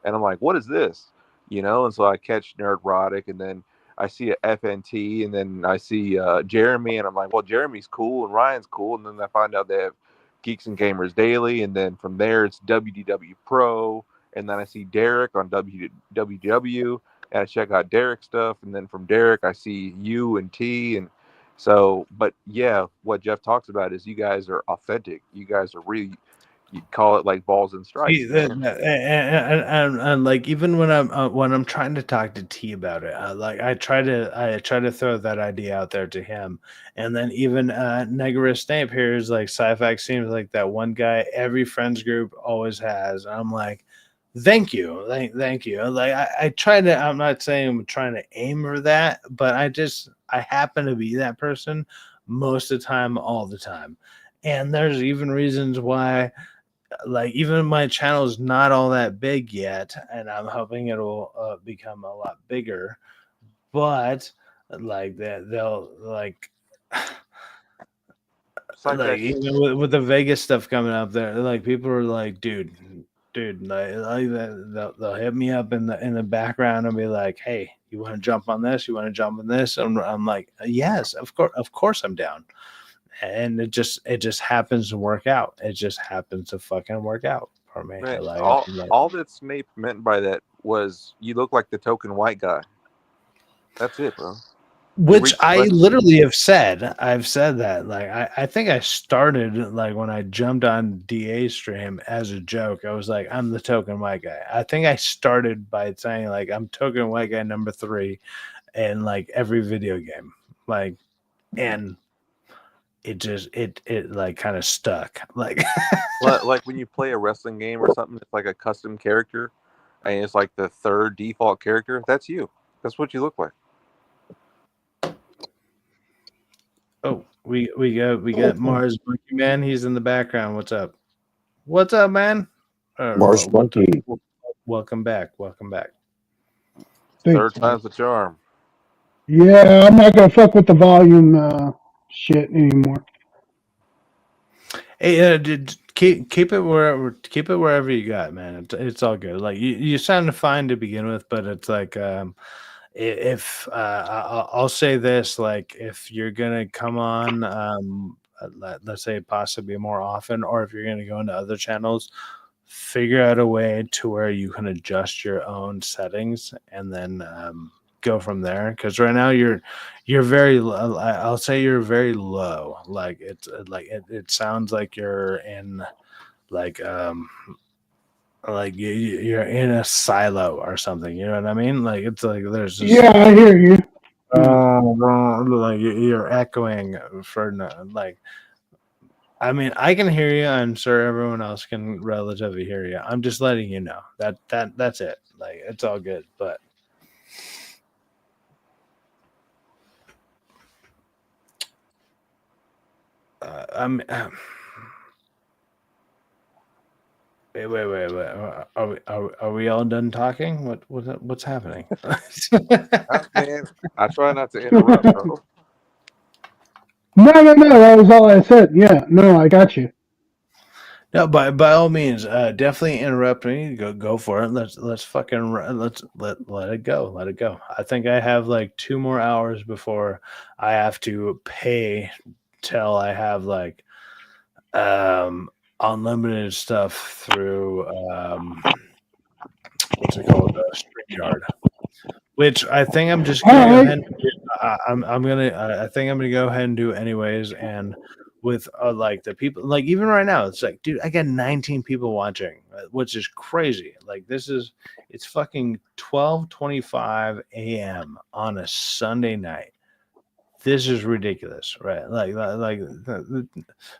and I'm like, what is this? And so I catch Nerdrotic, and then I see a FNT, and then I see Jeremy, and I'm like, well, Jeremy's cool and Ryan's cool, and then I find out they have Geeks and Gamers Daily, and then from there it's WDW Pro, and then I see Derek on WDW, and I check out Derek's stuff, and then from Derek I see you and T, and so, but yeah, what Jeff talks about is you guys are authentic. You guys are really, you call it like balls and strikes, See, man. and like even when I'm trying to talk to T about it, like I try to throw that idea out there to him, and then even Negarus Snape here is like Syfax seems like that one guy every friends group always has. I'm like, thank you, thank you. Like I try to. I'm not saying I'm trying to aim for that, but I happen to be that person most of the time, all the time, and there's even reasons why like even my channel is not all that big yet, and I'm hoping it'll become a lot bigger. But like that, they'll like Cyphex, even with the Vegas stuff coming up there, like people are like, dude, like they'll hit me up in the background and be like, hey, you want to jump on this? You want to jump on this? And I'm like, yes, of course, I'm down. And it just happens to work out. It just happens to fucking work out for me. man. Like, All that Snape meant by that was you look like the token white guy. That's it, bro. which reached I like literally have said. I've said that. Like, I think I started like when I jumped on DA stream as a joke. I was like, I'm the token white guy. I think I started by saying like I'm token white guy number 3 in like every video game. Like, and it like kind of stuck. Like, like when you play a wrestling game or something, it's like a custom character, and it's like the third default character. That's you. That's what you look like. oh, we got Mars Monkey Man. He's in the background. What's up? What's up, man? Mars Monkey. Welcome back. Welcome back. Third Thanks. time's the charm. Yeah, I'm not gonna fuck with the volume shit anymore. Hey, keep it wherever you got, man. It's all good. Like you sounded fine to begin with, but it's like if I'll say this, like if you're gonna come on, let's say possibly more often, or if you're gonna go into other channels, figure out a way to where you can adjust your own settings, and then go from there, because right now you're very I'll say you're very low. Like it's like it sounds like you're in like you're in a silo or something. You know what I mean? Like it's like there's just Yeah, I hear you. like you're echoing for like. I mean, I can hear you. I'm sure everyone else can relatively hear you. I'm just letting you know that's it. Like it's all good, but. I'm. Wait. Are we all done talking? What's happening? Man, I try not to interrupt, bro. No. That was all I said. Yeah. No, I got you. No, by all means, definitely interrupt me. Go for it. Let's fucking let it go. Let it go. I think I have like 2 more hours before I have to pay till I have like unlimited stuff through what's it called, StreamYard, which I think I'm just gonna go ahead. And do, I think I'm gonna go ahead and do anyways. And with like the people, like even right now, it's like, dude, I got 19 people watching, which is crazy. Like it's fucking 12:25 a.m. on a Sunday night. This is ridiculous, right? Like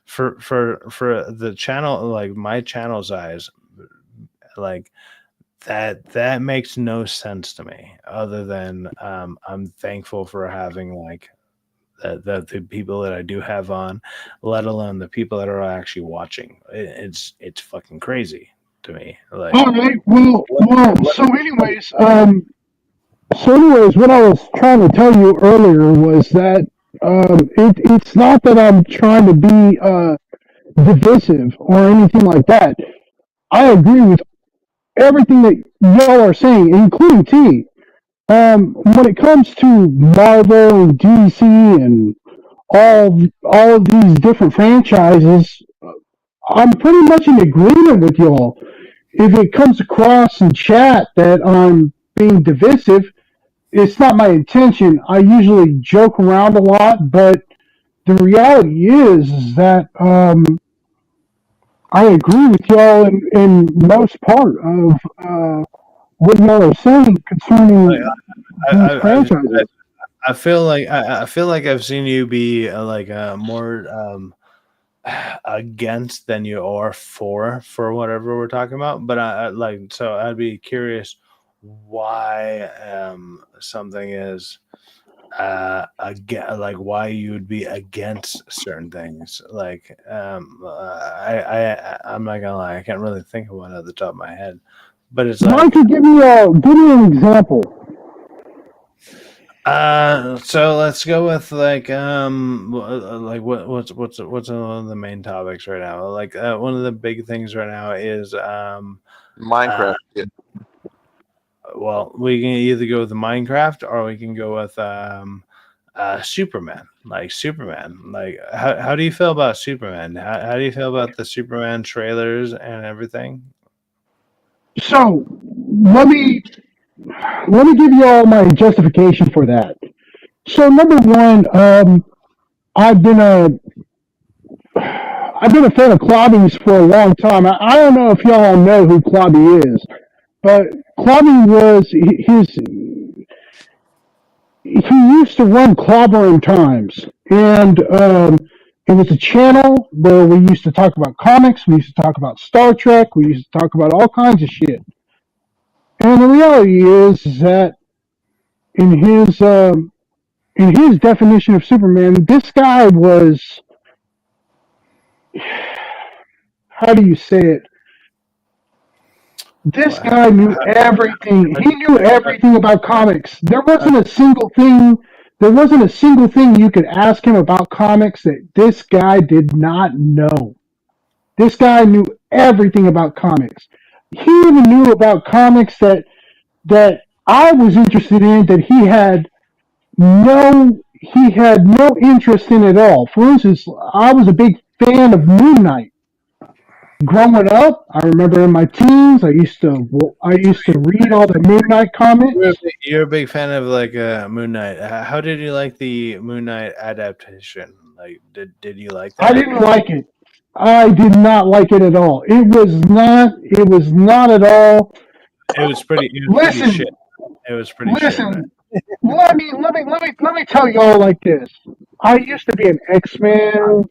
for the channel, like my channel size, like that makes no sense to me, other than I'm thankful for having like the people that I do have on, let alone the people that are actually watching. It's fucking crazy to me. Like, all right. Well. So anyways, what I was trying to tell you earlier was that it's not that I'm trying to be divisive or anything like that. I agree with everything that y'all are saying, including T. When it comes to Marvel and DC and all of these different franchises, I'm pretty much in agreement with y'all. If it comes across in chat that I'm being divisive, it's not my intention. I usually joke around a lot, but the reality is that I agree with y'all in most part of what y'all are saying concerning these franchises. I feel like I feel like I've seen you be more against than you are for whatever we're talking about. But so I'd be curious why something is again, like why you would be against certain things. Like I'm not gonna lie, I can't really think of one at the top of my head. But it's like, Mike, give me an example. So let's go with like what's one of the main topics right now? Like one of the big things right now is Minecraft. Well, we can either go with the Minecraft or we can go with Superman. Like Superman. Like how do you feel about Superman? How do you feel about the Superman trailers and everything? So let me give you all my justification for that. So number one, I've been a fan of Clobby's for a long time. I don't know if y'all know who Clobby is, but Clobby was he used to run Clobbering Times, and it was a channel where we used to talk about comics, we used to talk about Star Trek, we used to talk about all kinds of shit. And the reality is that in his definition of Superman, this guy was, how do you say it? This guy knew everything. He knew everything about comics. There wasn't a single thing you could ask him about comics that this guy did not know. This guy knew everything about comics. He even knew about comics that I was interested in that he had no interest in at all. For instance, I was a big fan of Moon Knight. growing up, I remember in my teens, I used to read all the Moon Knight comics. You're a big fan of like Moon Knight. How did you like the Moon Knight adaptation? Like, did you like that? I didn't like it. I did not like it at all. It was not. It was not at all. It was pretty. Listen, shit. It was pretty shit. Man. listen. Let me tell y'all like this. I used to be an X-Men,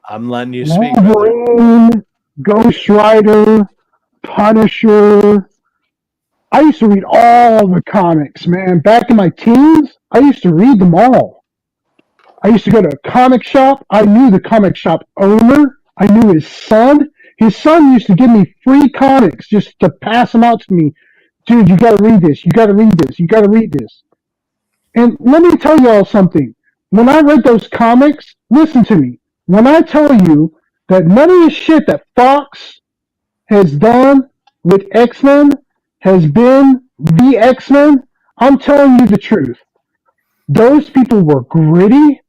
I'm letting you speak, brother. Wolverine, Ghost Rider, Punisher. I used to read all the comics, man. Back in my teens, I used to read them all. I used to go to a comic shop. I knew the comic shop owner. I knew his son. His son used to give me free comics just to pass them out to me. Dude, you gotta read this. You gotta read this. You gotta read this. And let me tell you all something. When I read those comics, listen to me. When I tell you that none of the shit that Fox has done with X-Men has been the X-Men, I'm telling you the truth. Those people were gritty.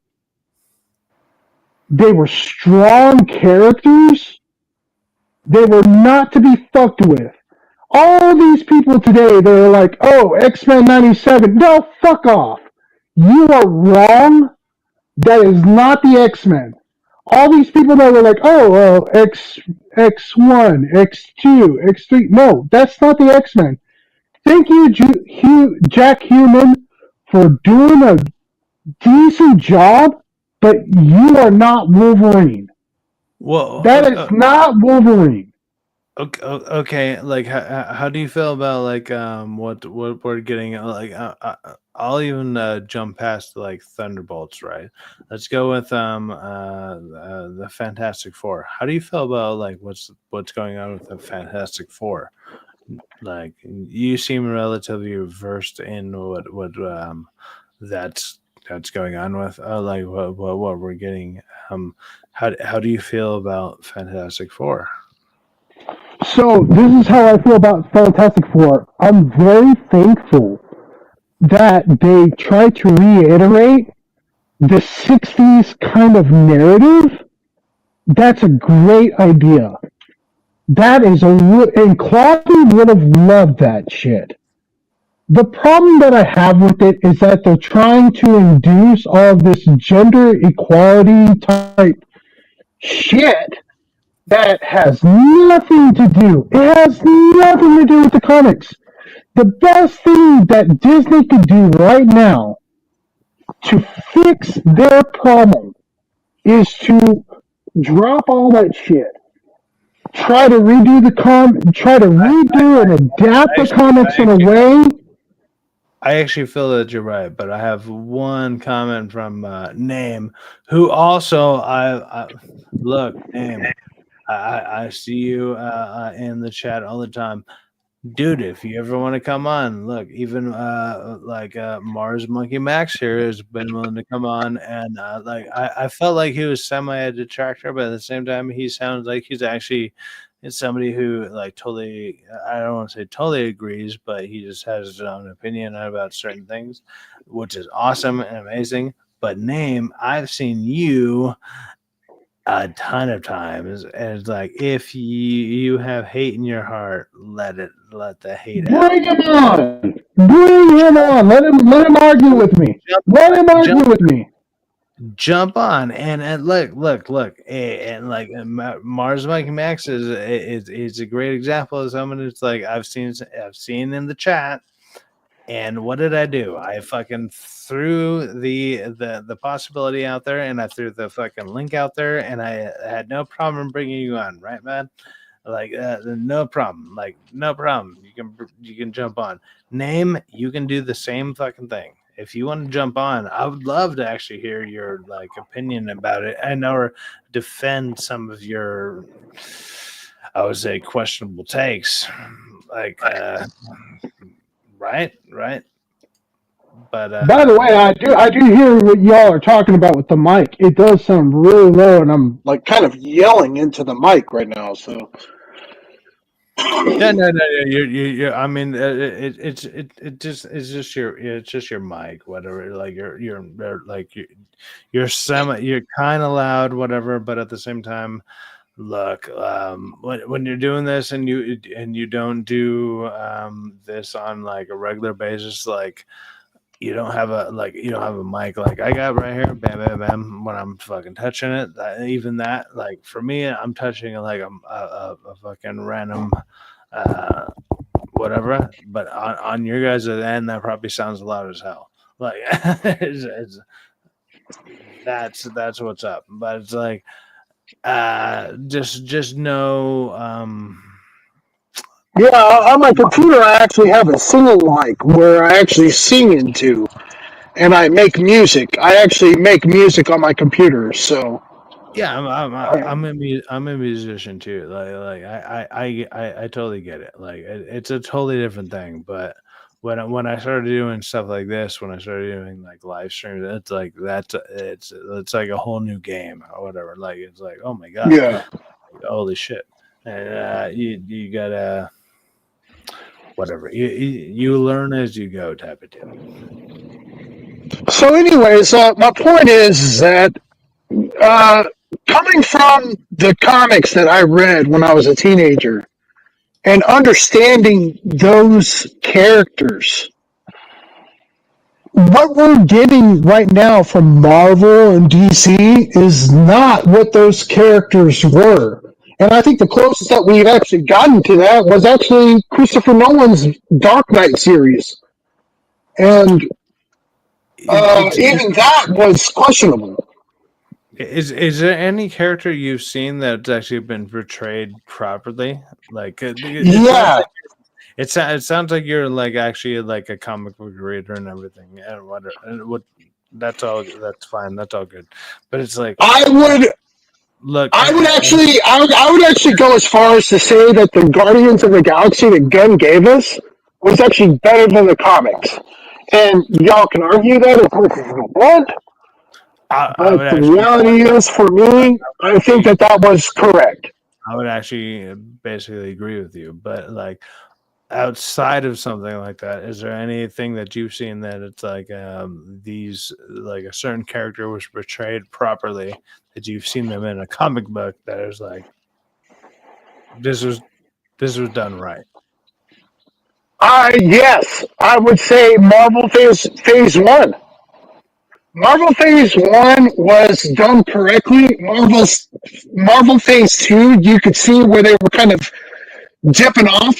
They were strong characters. They were not to be fucked with. All these people today, they're like, oh, X-Men 97. No, fuck off. You are wrong. That is not the X-Men. All these people that were like, oh, X1, X2, X3. No, that's not the X-Men. Thank you, Jack Human, for doing a decent job, but you are not Wolverine. Well, That is not Wolverine. Okay. Like, how do you feel about like what we're getting? Like, I'll even jump past like Thunderbolts, right? Let's go with the Fantastic Four. How do you feel about like what's going on with the Fantastic Four? Like, you seem relatively versed in what that's going on with like what we're getting. How do you feel about Fantastic Four? So this is how I feel about Fantastic Four. I'm very thankful that they try to reiterate the 60s kind of narrative. That's a great idea. That is and Claudia would have loved that shit. The problem that I have with it is that they're trying to induce all of this gender equality type shit that has nothing to do. It has nothing to do with the comics. The best thing that Disney could do right now to fix their problem is to drop all that shit. Try to redo and adapt the comics in a way. I actually feel that you're right, but I have one comment from Name, who also I look Name. I see you in the chat all the time, dude. If you ever want to come on, look, even like Mars Monkey Max here has been willing to come on, and like I felt like he was semi a detractor, but at the same time, he sounds like he's actually somebody who like totally, I don't want to say totally agrees, but he just has his own opinion about certain things, which is awesome and amazing. But Name, I've seen you a ton of times, and it's like, if you have hate in your heart, let the hate out. Bring him on. Bring him on. Let him argue with me. Let him argue with me. Jump on and look, and like Mars Mike Max is a great example of someone who's like, I've seen in the chat. And what did I do? I fucking threw the possibility out there, and I threw the fucking link out there, and I had no problem bringing you on, right, man? Like, no problem. Like, no problem. You can jump on. Name, you can do the same fucking thing. If you want to jump on, I would love to actually hear your like opinion about it and or defend some of your, I would say, questionable takes. Like, right. But by the way, I do hear what y'all are talking about with the mic. It does sound really low, and I'm like kind of yelling into the mic right now. So yeah, no. You. I mean, it's just your mic, whatever. Like you're kind of loud, whatever. But at the same time, look, when you're doing this and you don't do this on like a regular basis, like you don't have a mic like I got right here, bam, bam, bam. When I'm fucking touching it, even that, like for me, I'm touching it like a fucking random whatever. But on your guys' end, that probably sounds loud as hell. Like that's what's up. But it's like just know Yeah, on my computer, I actually have a singing mic where I actually sing into, and I make music. I actually make music on my computer, so yeah, I, I'm a musician too. I totally get it. Like it's a totally different thing. But when I started doing stuff like this, when I started doing like live streams, it's like it's like a whole new game or whatever. Like it's like, oh my god, yeah. holy shit. And you gotta whatever you learn as you go type of deal. So, anyways, my point is that uh, coming from the comics that I read when I was a teenager and understanding those characters, what we're getting right now from Marvel and DC is not what those characters were. And I think the closest that we've actually gotten to that was actually Christopher Nolan's Dark Knight series. And even that was questionable. Is there any character you've seen that's actually been portrayed properly? Like Yeah, it sounds like you're like actually like a comic book reader and everything and whatever. And what that's all that's fine. That's all good. But it's like I would look, I would actually go as far as to say that the Guardians of the Galaxy that Gunn gave us was actually better than the comics. And y'all can argue that as much as you want, I would but the actually reality is, for me, I think that that was correct. I would actually basically agree with you. But like outside of something like that, is there anything that you've seen that it's like these like a certain character was portrayed properly that you've seen them in a comic book that is like this was done right? Yes, I would say Marvel Phase One. Marvel Phase One was done correctly. Marvel Phase Two, you could see where they were kind of dipping off.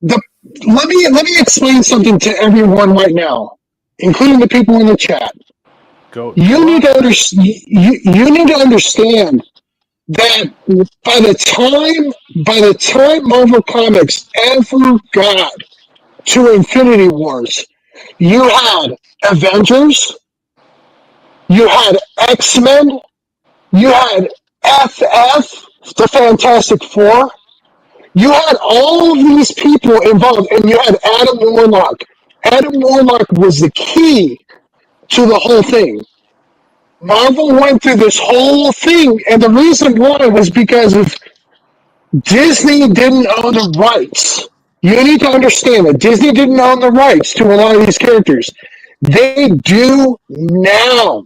The let me explain something to everyone right now, including the people in the chat. Go You go need on. to you need to understand that by the time Marvel Comics ever got to Infinity Wars, you had Avengers, you had X-Men, you had FF, the Fantastic Four. You had all of these people involved, and you had Adam Warlock. Adam Warlock was the key to the whole thing. Marvel went through this whole thing, and the reason why was because of Disney didn't own the rights. You need to understand that Disney didn't own the rights to a lot of these characters. They do now.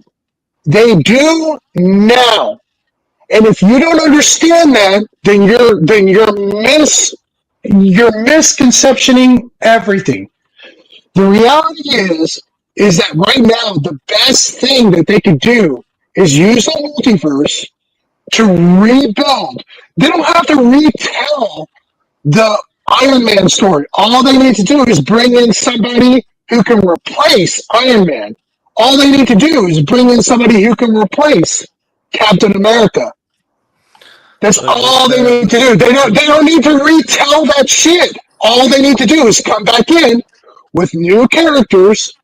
They do now. And if you don't understand that, you're misconceptioning everything. The reality is that right now the best thing that they could do is use the multiverse to rebuild. They don't have to retell the Iron Man story. All they need to do is bring in somebody who can replace Iron Man. All they need to do is bring in somebody who can replace Captain America. That's all they need to do. They don't need to retell that shit. All they need to do is come back in with new characters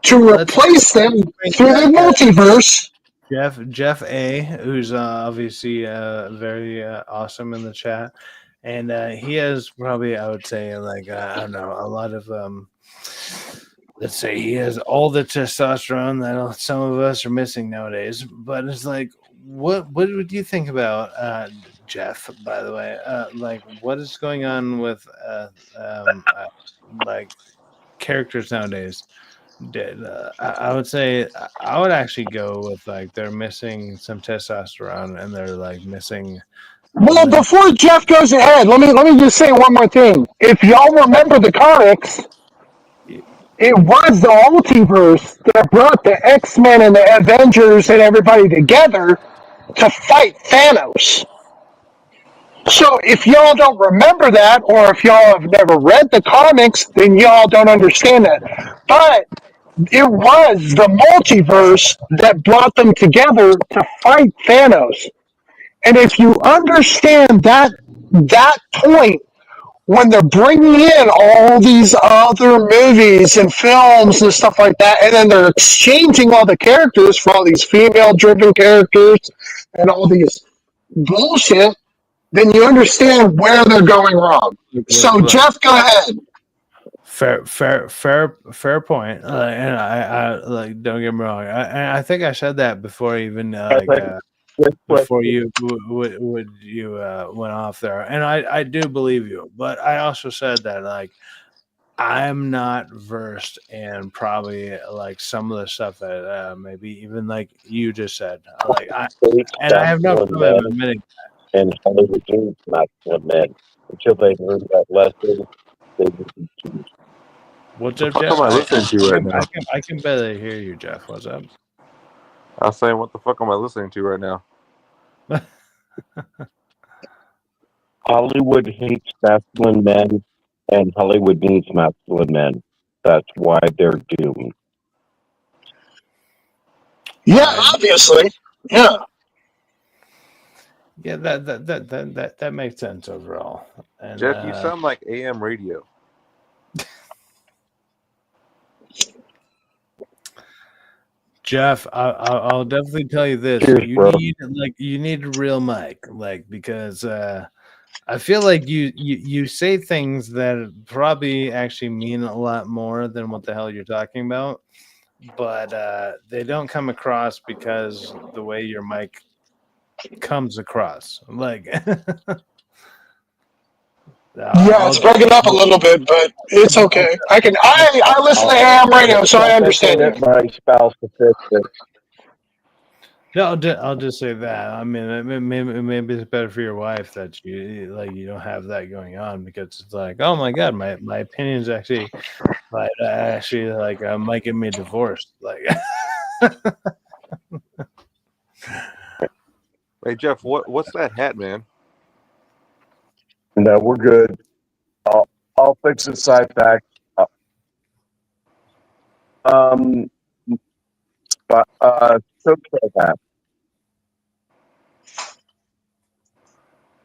to Let's replace them bring through the back multiverse. Jeff A, who's obviously very awesome in the chat, and he has probably I would say like I don't know a lot of let's say he has all the testosterone that some of us are missing nowadays. But it's like, what would you think about Jeff? By the way, like what is going on with like characters nowadays? I would say I would actually go with like they're missing some testosterone and they're like missing Well, before Jeff goes ahead, let me just say one more thing. If y'all remember the comics, it was the multiverse that brought the X-Men and the Avengers and everybody together to fight Thanos. So if y'all don't remember that, or if y'all have never read the comics, then y'all don't understand that. But it was the multiverse that brought them together to fight Thanos. And if you understand that point, when they're bringing in all these other movies and films and stuff like that, and then they're exchanging all the characters for all these female-driven characters and all these bullshit, then you understand where they're going wrong. So, Look, Jeff, go ahead. fair point. And I like, don't get me wrong. I think I said that before even before you went off there, and I do believe you. But I also said that like I'm not versed in probably like some of the stuff that maybe even like you just said. Like and I have no problem admitting. And Hollywood dreams masculine men. Until they learn that lesson, they will be changed. What's What up, the fuck Jeff? am I listening to right now? I can barely hear you, Jeff. What's up? I was saying, what the fuck am I listening to right now? Hollywood hates masculine men, and Hollywood needs masculine men. That's why they're doomed. Yeah, obviously. Yeah. Yeah, that makes sense overall. And Jeff, you sound like AM radio. Jeff, I'll definitely tell you this: Cheers, bro. you need a real mic, like because I feel like you say things that probably actually mean a lot more than what the hell you're talking about, but they don't come across because the way your mic comes across, like. Yeah, it's breaking up a little bit, but it's okay. I listen to AM radio, so I understand you. My spouse to fix it. No, I'll just say that. I mean, maybe it's better for your wife that you don't have that going on, because it's like, oh my god, my opinions actually might might get me divorced. Like, Hey Jeff, what's that hat, man? No, we're good. I'll fix it side back. That.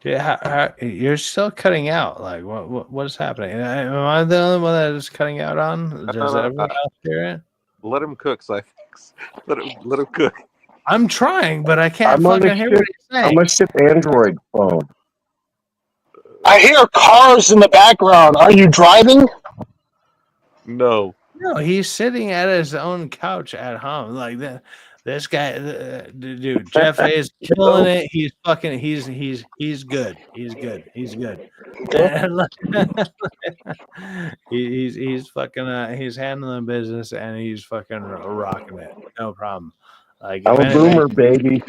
yeah, you're still cutting out. Like, what is happening? Am I the only one that is cutting out on? Does everyone else hear it? Let him cook, Cyphex. Let him cook. I'm trying, but I can't fucking hear what he's saying. I'm gonna ship Android phone. I hear cars in the background. Are you driving? No. No, he's sitting at his own couch at home. Like that. This guy, dude, Jeff is killing it. He's fucking. He's good. He's good. He's good. he's fucking. He's handling business and he's fucking rocking it. No problem. Like, I'm a boomer, baby.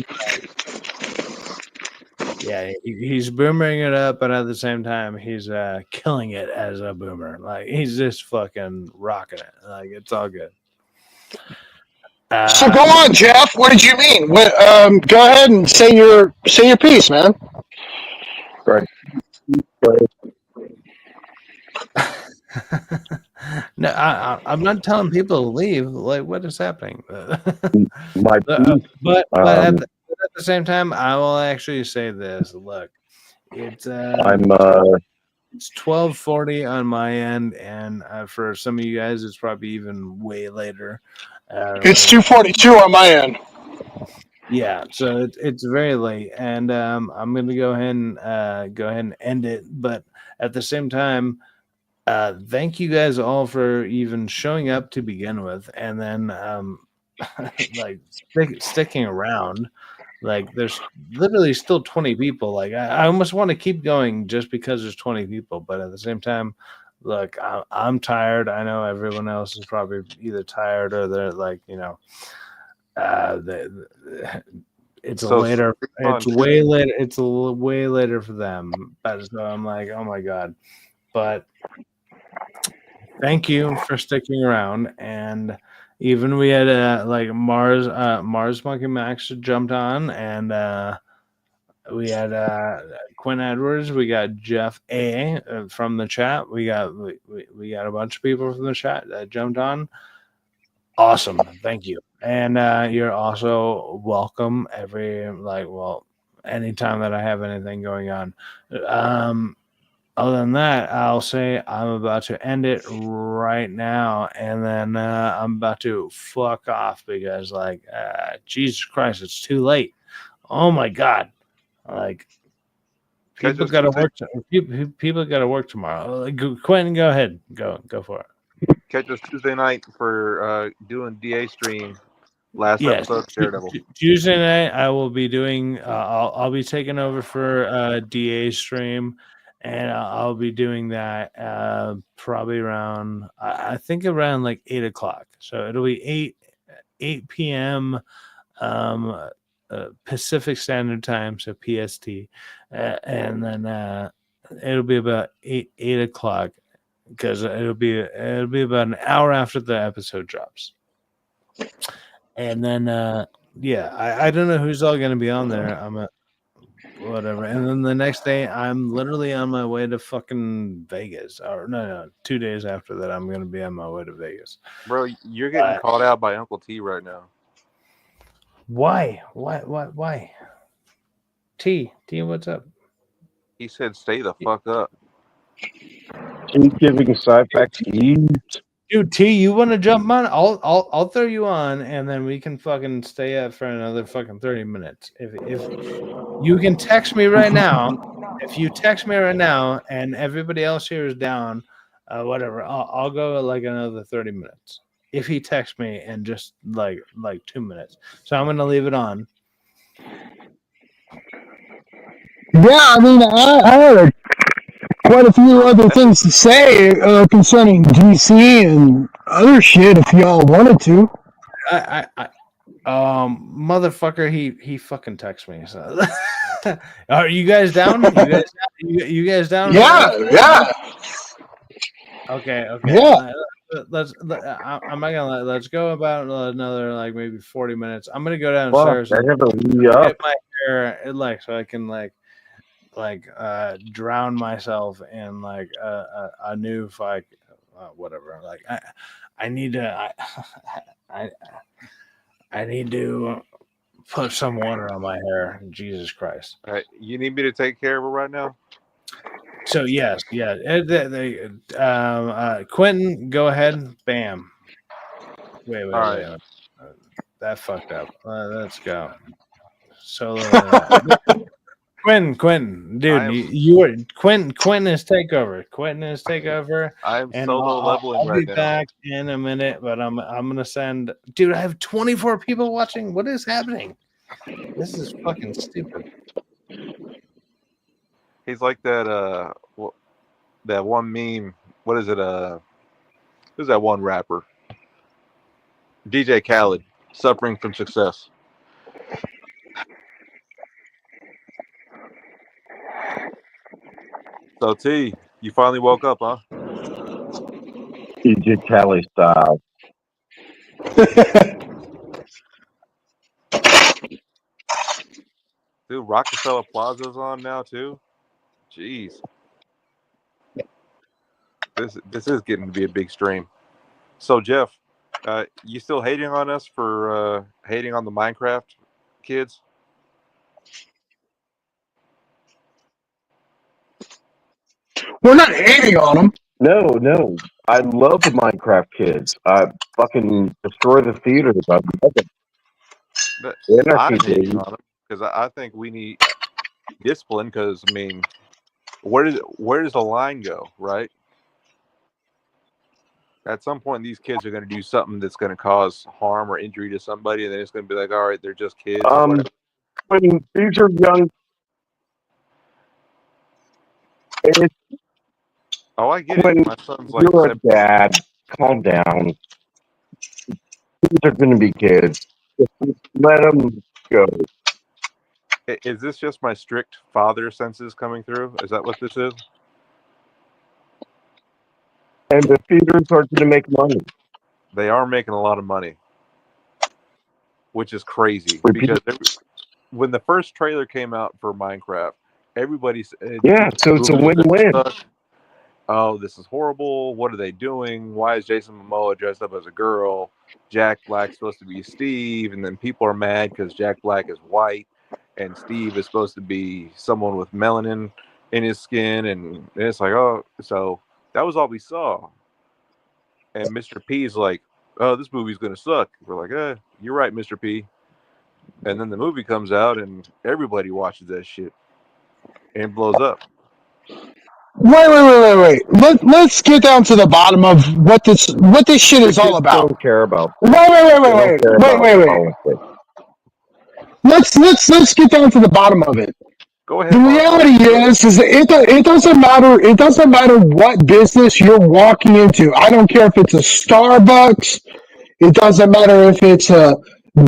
Yeah, he's boomering it up, but at the same time, he's killing it as a boomer. Like, he's just fucking rocking it. Like, it's all good. So go on, Jeff. What did you mean? Go ahead and say your piece, man. Right. No, I'm not telling people to leave. Like, what is happening? My but at the same time, I will actually say this. Look, it's it's 12:40 on my end, and for some of you guys, it's probably even way later. It's 2:42 on my end. Yeah, so it's very late, and I'm going to go ahead and end it. But at the same time, thank you guys all for even showing up to begin with, and then like sticking around. Like, there's literally still 20 people. Like, I almost want to keep going just because there's 20 people, but at the same time, look, I'm tired. I know everyone else is probably either tired or they're like, it's So later. on It's way later. It's way later for them. But so I'm like, oh my god. But thank you for sticking around. And even we had like Mars Monkey Max jumped on, and we had Quinn Edwards. We got Jeff A from the chat. We got a bunch of people from the chat that jumped on. Awesome, thank you. And you're also welcome anytime that I have anything going on. Other than that, I'll say I'm about to end it right now, and then I'm about to fuck off because, Jesus Christ, it's too late. Oh my god, like people got to work. People got to work tomorrow. Quentin, go ahead, go for it. Catch us Tuesday night for doing DA stream. Last Yes, episode of Daredevil. Tuesday night I will be doing. I'll be taking over for DA stream, and I'll be doing that probably around. I think around like 8:00. So it'll be 8 p.m. Pacific Standard Time, so PST, and then it'll be about 8:00 because it'll be about an hour after the episode drops. And then, I don't know who's all going to be on there. Whatever. And then the next day, I'm literally on my way to fucking Vegas. Or no, 2 days after that, I'm going to be on my way to Vegas. Bro, you're getting called out by Uncle T right now. Why? T, what's up? He said, "Stay the fuck up." He's giving Cyphex heat. Dude, T, you want to jump on? I'll throw you on, and then we can fucking stay up for another fucking 30 minutes. If you can text me right now, and everybody else here is down, whatever, I'll go like another 30 minutes. If he texts me in just like 2 minutes, so I'm gonna leave it on. Yeah, I mean, I had quite a few other things to say concerning DC and other shit if y'all wanted to. Motherfucker, he fucking texted me. So. Are you guys down? You guys down? Yeah. Okay. Yeah. I'm not gonna let's go about another like maybe 40 minutes. I'm gonna go downstairs I and have to get my hair so I can drown myself in like a new whatever. Like I need to I need to put some water on my hair. Jesus Christ. All right, you need me to take care of it right now? So yes, yeah. Quentin, go ahead. Bam. Wait. That fucked up. Let's go. Solo. Quentin, dude, you were Quentin is takeover. I'm and solo leveling I'll right be now. back in a minute, but I'm gonna send. Dude, I have 24 people watching. What is happening? This is fucking stupid. He's like that that one meme. What is it? Who's that one rapper? DJ Khaled, suffering from success. So T, you finally woke up, huh? DJ Kelly style. Dude, Rockefeller Plaza's on now too. Jeez. This is getting to be a big stream. So Jeff, you still hating on us for hating on the Minecraft kids? We're not hating on them. No. I love the Minecraft kids. I fucking destroy the theaters. I love it. I'm hating on them because I think we need discipline. Because I mean, where does the line go, right? At some point, these kids are going to do something that's going to cause harm or injury to somebody, and then it's going to be like, all right, they're just kids. I mean, these are young. Oh, I get it. My son's like, you're a dad. Calm down. These are going to be kids. Just let them go. Is this just my strict father senses coming through? Is that what this is? And the theaters are going to make money. They are making a lot of money, which is crazy because when the first trailer came out for Minecraft, everybody said, Yeah, so it's a "Movie's gonna win-win. suck. Oh, this is horrible. What are they doing? Why is Jason Momoa dressed up as a girl? Jack Black's supposed to be Steve, and then people are mad because Jack Black is white, and Steve is supposed to be someone with melanin in his skin, and it's like, oh, so that was all we saw. And Mr. P's like, oh, this movie's gonna suck. We're like, you're right, Mr. P. And then the movie comes out, and everybody watches that shit, and it blows up. Wait. Let's get down to the bottom of what this shit is all Kids about. don't care about. Wait. They don't care about politics. Let's get down to the bottom of it. Go ahead. The Mark. reality is it doesn't matter. It doesn't matter what business you're walking into. I don't care if it's a Starbucks. It doesn't matter if it's a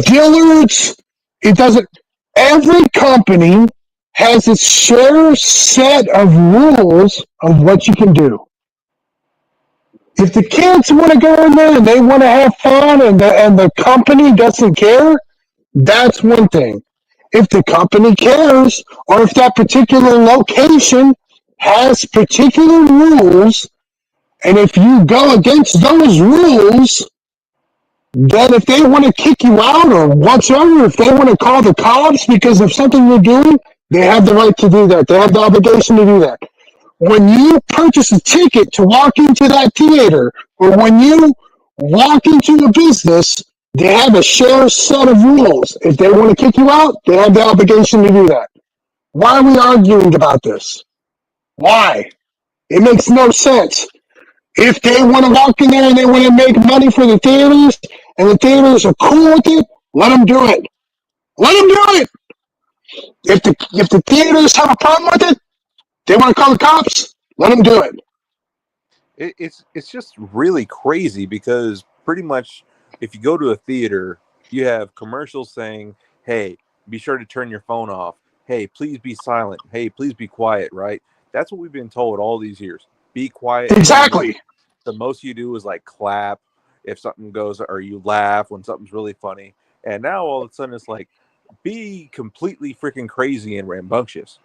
Dillard's. It doesn't. Every company has its share set of rules of what you can do. If the kids want to go in there and they want to have fun, and the company doesn't care, that's one thing. If the company cares, or if that particular location has particular rules, and if you go against those rules, then if they want to kick you out or whatsoever, if they want to call the cops because of something you're doing, they have the right to do that. They have the obligation to do that. When you purchase a ticket to walk into that theater, or when you walk into a business, they have a shared set of rules. If they want to kick you out, they have the obligation to do that. Why are we arguing about this? Why? It makes no sense. If they want to walk in there and they want to make money for the theaters, and the theaters are cool with it, let them do it. Let them do it. If the theaters have a problem with it, they want to call the cops, let them do it. It's just really crazy because pretty much if you go to a theater, you have commercials saying, hey, be sure to turn your phone off. Hey, please be silent. Hey, please be quiet, right? That's what we've been told all these years. Be quiet. Exactly. The most you do is like clap if something goes, or you laugh when something's really funny. And now all of a sudden it's like, be completely freaking crazy and rambunctious.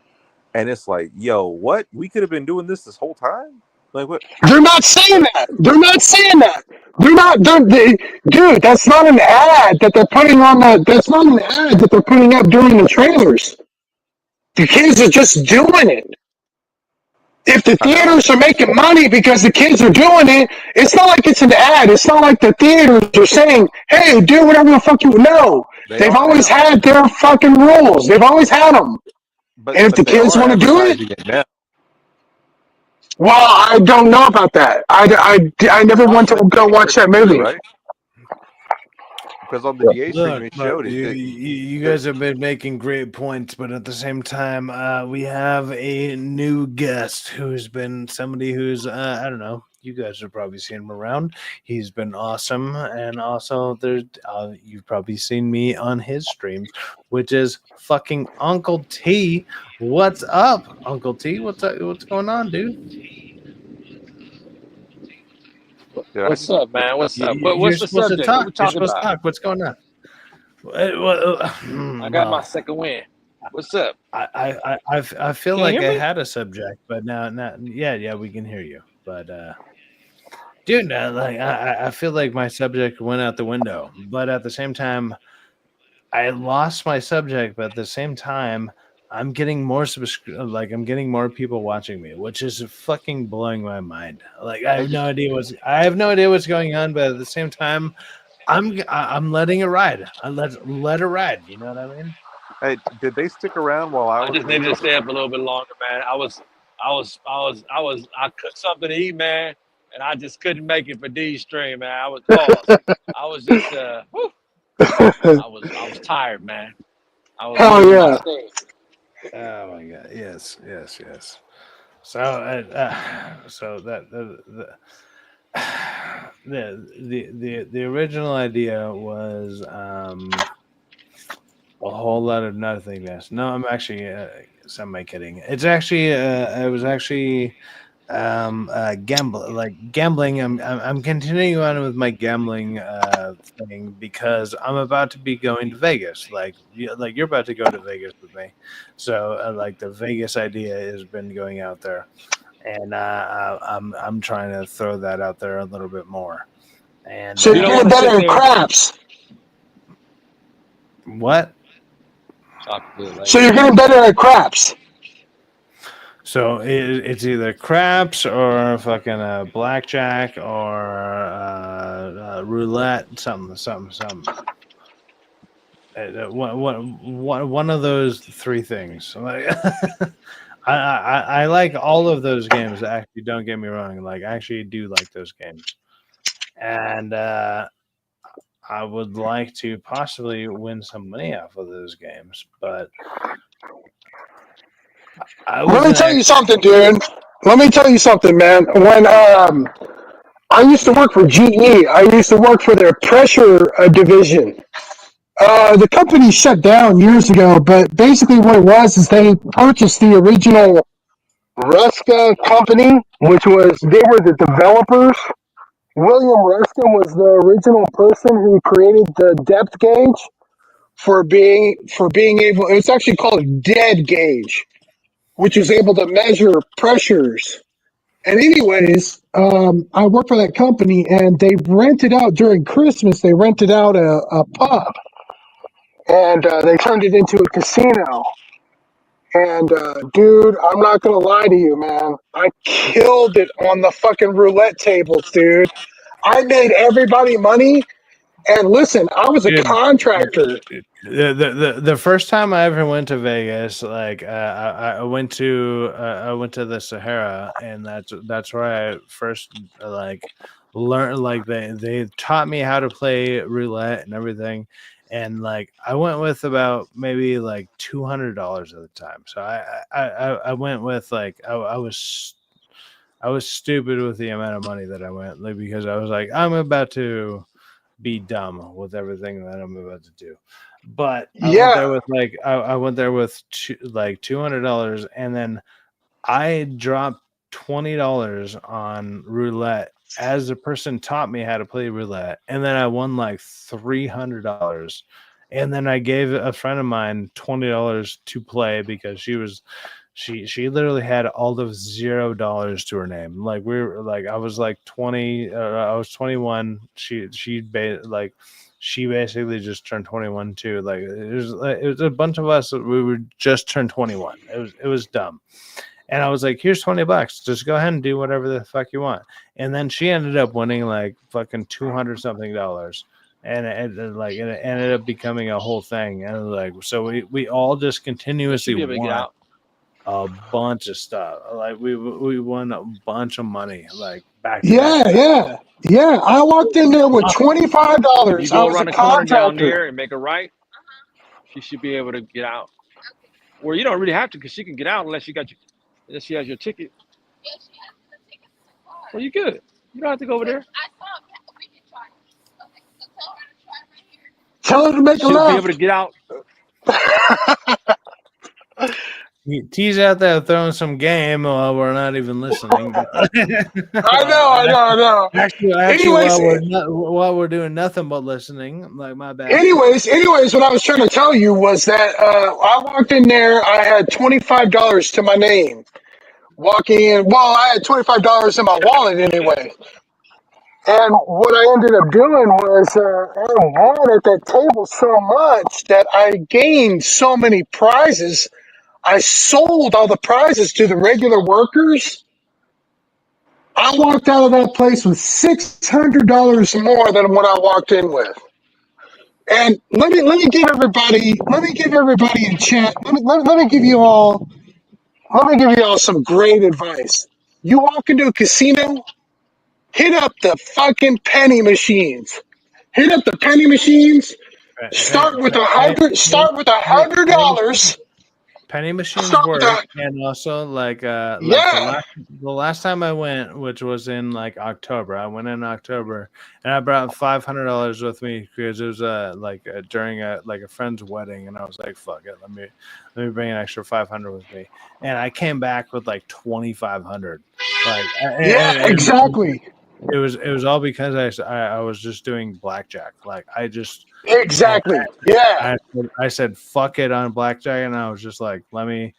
And it's like, yo, what? We could have been doing this whole time? Like what? They're not saying that. They're not saying that. They're not. Dude, that's not an ad that they're putting on the. That's not an ad that they're putting up during the trailers. The kids are just doing it. If the theaters are making money because the kids are doing it, it's not like it's an ad. It's not like the theaters are saying, "Hey, do whatever the fuck you." No, they've always had their fucking rules. They've always had them. But, and if the kids want to do it, well, I don't know about that. I never went to go watch that movie. Right? Because on the DA stream they showed it. You guys have been making great points, but at the same time, we have a new guest who's been somebody who's I don't know. You guys have probably seen him around. He's been awesome, and also there's you've probably seen me on his streams, which is fucking Uncle T. What's up, Uncle T? What's up? What's going on, dude? What's up, man? What's up? What's the subject? What we talking about? What's going on? I got my second win. What's up? I feel like I had a subject, but now yeah, we can hear you. But dude, like I feel like my subject went out the window. But at the same time, I lost my subject. But at the same time, I'm getting more I'm getting more people watching me, which is fucking blowing my mind. Like I have no idea what's going on, but at the same time, I'm letting it ride. I let it ride. You know what I mean? Hey, did they stick around while I was? I just needed to stay up a little bit longer, man. I cooked something to eat, man, and I just couldn't make it for D's stream, man. I was just I was tired, man. Hell yeah. Oh my god! Yes. So, so the original idea was A whole lot of nothingness. No, I'm actually semi kidding. It's actually I was actually gambling. I'm continuing on with my gambling thing because I'm about to be going to Vegas. Like you're about to go to Vegas with me, so like the Vegas idea has been going out there, and I'm trying to throw that out there a little bit more. And So You you're don't getting want to sit better at there. craps. what? Talk good, like, So you're getting better at craps. So it's either craps or fucking blackjack or roulette, something. One of those three things. Like, I like all of those games. Actually, don't get me wrong. Like, I actually do like those games, and I would like to possibly win some money off of those games, but I Let me wasn't tell you actually. something, dude. Let me tell you something, man. When I used to work for GE, I used to work for their pressure division. The company shut down years ago, but basically what it was is they purchased the original Ruska company, which was they were the developers. William Ruska was the original person who created the depth gauge for being able. It's actually called dead gauge, which is able to measure pressures. And anyways, I worked for that company, and they rented out during Christmas. They rented out a pub, and they turned it into a casino. And dude, I'm not gonna lie to you, man. I killed it on the fucking roulette tables, dude. I made everybody money. And listen, I was a Dude, contractor. the first time I ever went to Vegas, like I went to the Sahara, and that's where I first like learned. Like they taught me how to play roulette and everything, and like I went with about maybe like $200 at the time. So I went with like I was stupid with the amount of money that I went, like, because I was like, I'm about to be dumb with everything that I'm about to do. But I went there Yeah, with like I went there with like $200, and then I dropped $20 on roulette as the person taught me how to play roulette, and then I won like $300. And then I gave a friend of mine $20 to play because she literally had all of $0 to her name. Like we were like I was like 20, I was 21. Like she basically just turned 21 too. Like it was a bunch of us that we would just turn 21. It was dumb. And I was like, here's $20. Just go ahead and do whatever the fuck you want. And then she ended up winning like fucking 200 something dollars. And it ended up becoming a whole thing. And like, so we all just you continuously should be able to get won out. a bunch of stuff. Like we won a bunch of money, like back to yeah, back. yeah, yeah. I walked in there with Uh, $25. If you I go was a around the corner down contractor. there and make a right, she should be able to get out. Well, you don't really have to, because she can get out unless she has your ticket. Well, you good. You don't have to go over there. Tell her to make a She'll be able to left. get out. T's out there throwing some game while we're not even listening. I know. Actually, Anyways, while we're doing nothing but listening, like my bad. anyways, what I was trying to tell you was that I walked in there. I had $25 to my name. Walking in, well, I had $25 in my wallet anyway. And what I ended up doing was I won at that table so much that I gained so many prizes. I sold all the prizes to the regular workers. I walked out of that place with $600 more than what I walked in with. And let me give everybody in chat. Let me give you all some great advice. You walk into a casino, hit up the fucking penny machines. Hit up the penny machines. Start with $100. penny machines Start work, with that. and also like the Yeah. last time I went, which was in like October. I went in October, and I brought $500 with me because it was during a friend's wedding, and I was like, fuck it, let me bring an extra 500 with me, and I came back with like 2,500. Like, Yeah, and exactly. it was all because I was just doing blackjack. Like I just. Exactly. Yeah. I said fuck it on blackjack, and I was just like, let me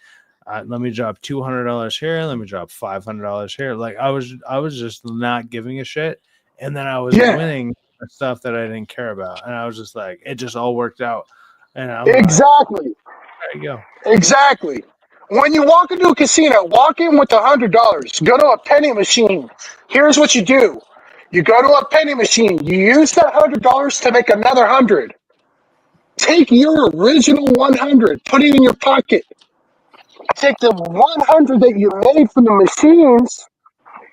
drop $200 here, let me drop $500 here. Like I was just not giving a shit, and then I was Yeah. winning stuff that I didn't care about, and I was just like, it just all worked out, and I'm like, Exactly. there you go. Exactly. When you walk into a casino, walk in with $100. Go to a penny machine. Here's what you do. You go to a penny machine. You use that $100 to make another 100. Take your original 100, put it in your pocket. Take the 100 that you made from the machines,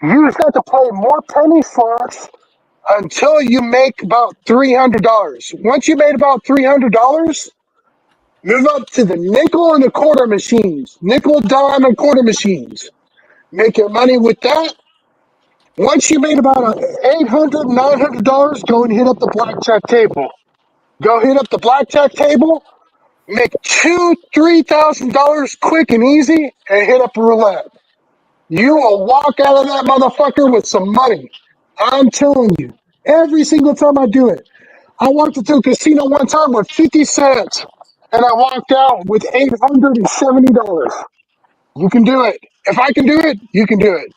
use that to play more penny slots until you make about $300. Once you made about $300, move up to the nickel and the quarter machines, nickel, dime, and quarter machines. Make your money with that. Once you made about $800, $900, go and hit up the blackjack table. Go hit up the blackjack table. Make $2,000-$3,000 quick and easy, and hit up roulette. You will walk out of that motherfucker with some money. I'm telling you. Every single time I do it. I walked into a casino one time with 50 cents, and I walked out with $870. You can do it. If I can do it, you can do it.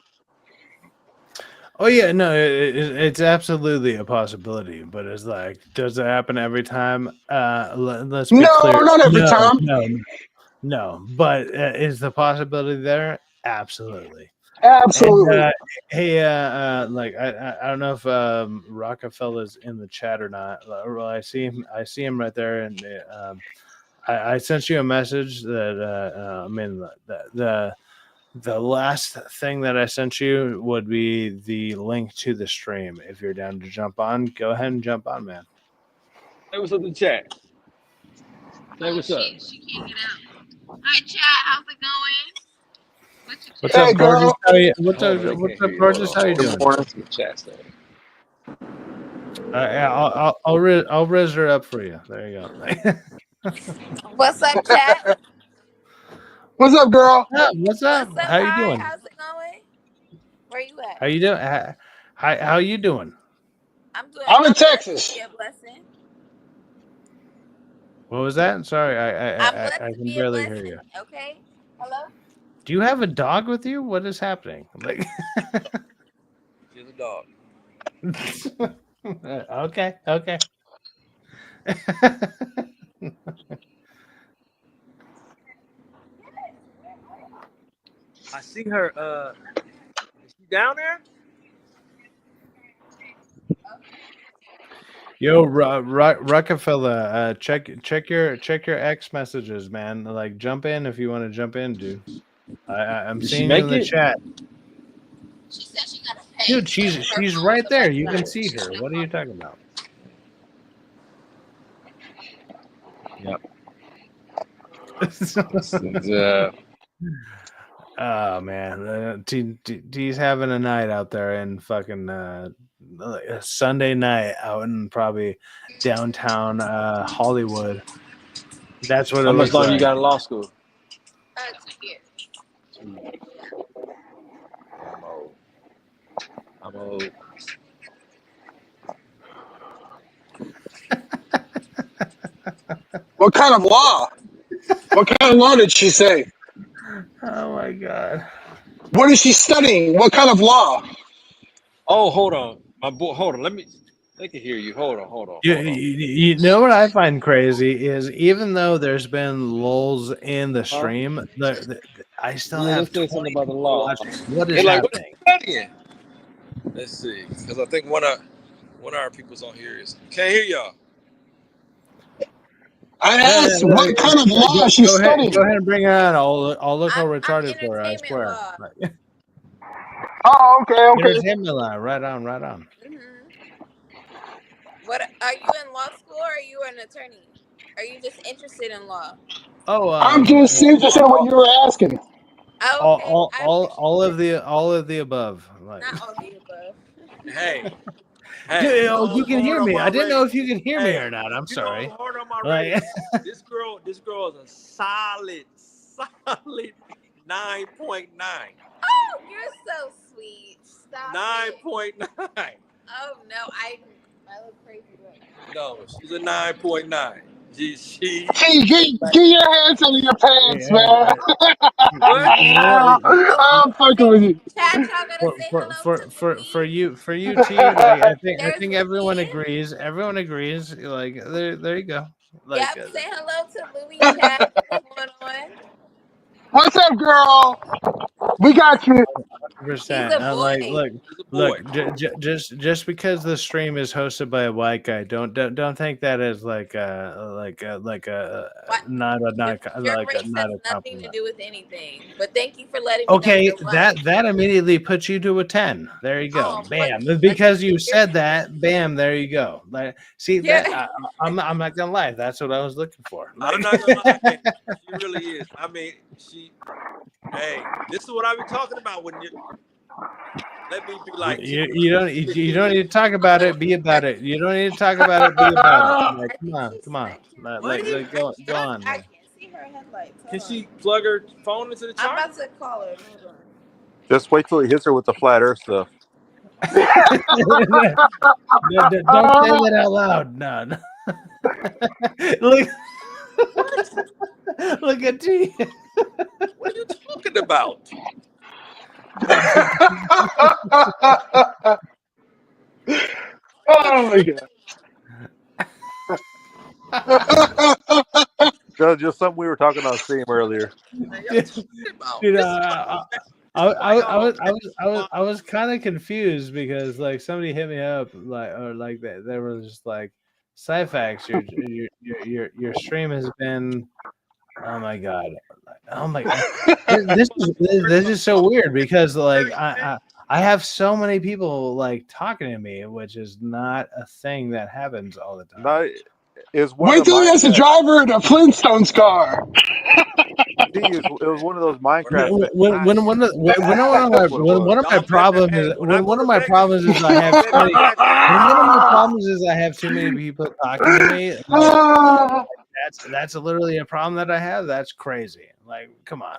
Oh yeah, no, it's absolutely a possibility, but it's like, does it happen every time? Let's be No, clear. not every time. No. But is the possibility there? Absolutely. Absolutely. And hey, like I don't know if Rockefeller's in the chat or not. Well, I see him right there, and I sent you a message that I mean the last thing that I sent you would be the link to the stream. If you're down to jump on, go ahead and jump on, man. Hey, what's up in the chat? Hey, what's up? She can't get out. Hi, chat. How's it going? What's Hey, up, gorgeous? girl. How you, what's Hold up, on, they what's can't up, hear you. gorgeous? How you Good doing? morning. Some chat stuff. Yeah, I'll res her up for you. There you go. What's up, chat? What's up, girl? What's up? What's up? How you Hi. doing? How's it going? Where you at? How you doing? How you doing? I'm doing. I'm in I'm blessed to Texas. be a blessing. What was that? Sorry, I'm blessed I to can be a barely hear blessing. you. Okay. Hello. Do you have a dog with you? What is happening? Like, She's a dog. okay. I see her. Is she down there? Yo, Rockefeller, check your X messages, man. Like, jump in if you want to jump in, dude. I'm Did she seeing you in make the it? chat, She said she gotta pay. dude. She's Her phone's right there. about You to can die. see her. What are you talking about? Yep. This is, Oh man, D's having a night out there in fucking like a Sunday night out in probably downtown Hollywood. That's what it how much looks longer you like. got in law school? 2 years. 2 years. I'm old. I'm old. What kind of law? What kind of law did she say? Oh my god. What is she studying? What kind of law? Oh, hold on. My boy, hold on. They can hear you. Hold on. You know what I find crazy is even though there's been lulls in the Huh? stream, I still Yeah, have they said 20 something about the people law. watching. What They're is like, what happening? are you studying? Let's see. Because I think one of our people's on here is can't hear y'all. I asked what kind of law she's Go ahead studying. and bring it on. I'll look how I'm retarded for her. I entertainment swear. law. Oh, okay. Entertainment line. Right on. Mm-hmm. What are you in law school or are you an attorney? are you just interested in law? Oh, I'm just interested in what you were asking. Oh, okay. all of the above. Like, Not all the above. Hey, dude, oh, go you can hard hear on me. my I didn't know rating. if you can hear me Hey, or not. I'm you sorry. go hard on my Like, rating. This girl is a solid 9.9. Oh, you're so sweet. Stop it. 9.9. Oh no, I look crazy. No, she's a 9.9. She Gee, get your hands out of your pants, man. what? I'm fucking with you. Chat, y'all gotta say hello to Louis. for you, T. Like, I There's think everyone Louis. agrees. Everyone agrees. Like, there you go. Like, Yep, say hello to Louis chat. What's going on? What's up, girl? We got you. He's 100%. a Like, boy. She's a boy. look, just because the stream is hosted by a white guy, don't think that is like a What? not Your not race a has nothing to compliment. do with anything. But thank you for letting me know Okay, you're welcome. that immediately puts you to a 10. There you go. Oh, Bam. but Because you said that, bam, there you go. Like, see yeah. that I'm not gonna lie. That's what I was looking for. I'm Like, not gonna lie, man. She really is. I mean, hey, this is what I be talking about when you let me be like you don't need to talk about it. Be about it. You don't need to talk about it. Be about it. Like, I think she's come on. sniping. Like, go on, I man. can't see her headlights. Can Hold she on. plug her phone into the I'm charger? about to call her. Hold on. Just wait till he hits her with the flat Earth stuff. Don't say that out loud. No. Look, look at T. What are you talking about? Oh my god. Just something we were talking on stream earlier. Man, y'all talking about? Dude, This is what I was kind of confused because like somebody hit me up like they were just like, Cyfax, your stream has been, oh my god, this is so weird because like I have so many people like talking to me, which is not a thing that happens all the time. No, is one Wait of the till he has the Minecraft. driver in a Flintstones car. It was one of those Minecraft. One of my problems is one of my problems is I have too many. One of my problems is I have too many people talking to me. Like, that's literally a problem that I have. That's crazy. Like, come on.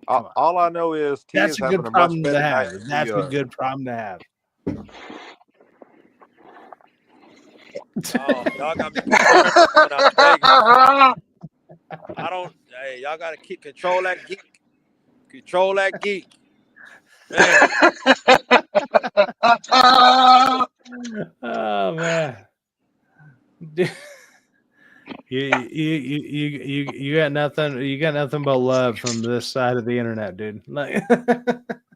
Come on. All I know is T That's is a having good a much problem better to night have. than we That's a are. good problem to have. Oh, y'all got me concerned when I'm Vegas. I don't. Hey, y'all gotta control that geek. Control that geek. Man, Oh man. Dude, you got nothing. You got nothing but love from this side of the internet, dude. Like,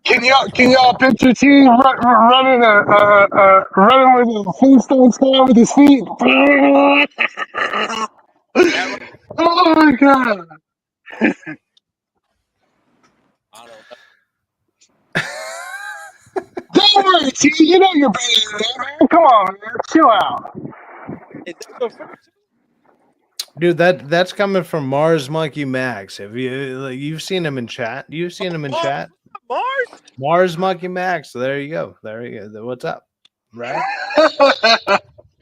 Can y'all picture T running with a Flintstones car with his feet? Oh my god! I don't know. Don't worry, T. You know you're better than that, man. Come on, man. Chill out. Is that your friend too? dude, that's coming from Mars Monkey Max. Have you've seen him in chat? You've seen him in chat. Mars? Mars Monkey Max. So there you go. There you go. What's up? Right?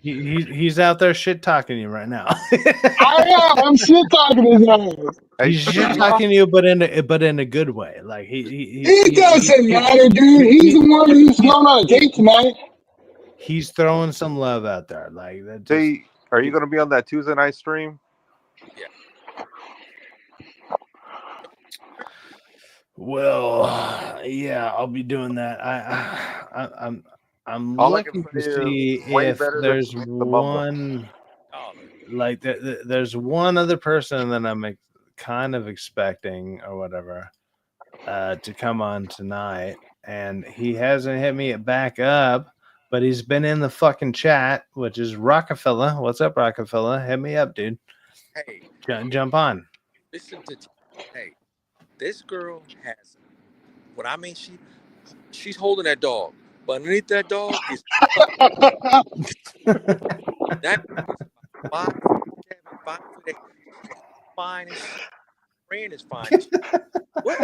He's out there shit talking to you right now. I am. I'm shit talking his ass. He's shit talking to you, but in a good way. Like It doesn't matter, dude. He's the one who's going on a date tonight. He's throwing some love out there. Like that. T, are you going to be on that Tuesday night stream? Well, yeah, I'll be doing that. I'm All I can looking to say see is way if better than there's the Mumble. one, like there's one other person that I'm kind of expecting or whatever to come on tonight, and he hasn't hit me back up, but he's been in the fucking chat, which is Rockefeller. What's up, Rockefeller? Hit me up, dude. Hey, Jump on. listen to. Hey, this girl has. What I mean, she's holding that dog, but underneath that dog is that is 5'7", fine as shit. Friend is fine as shit. What?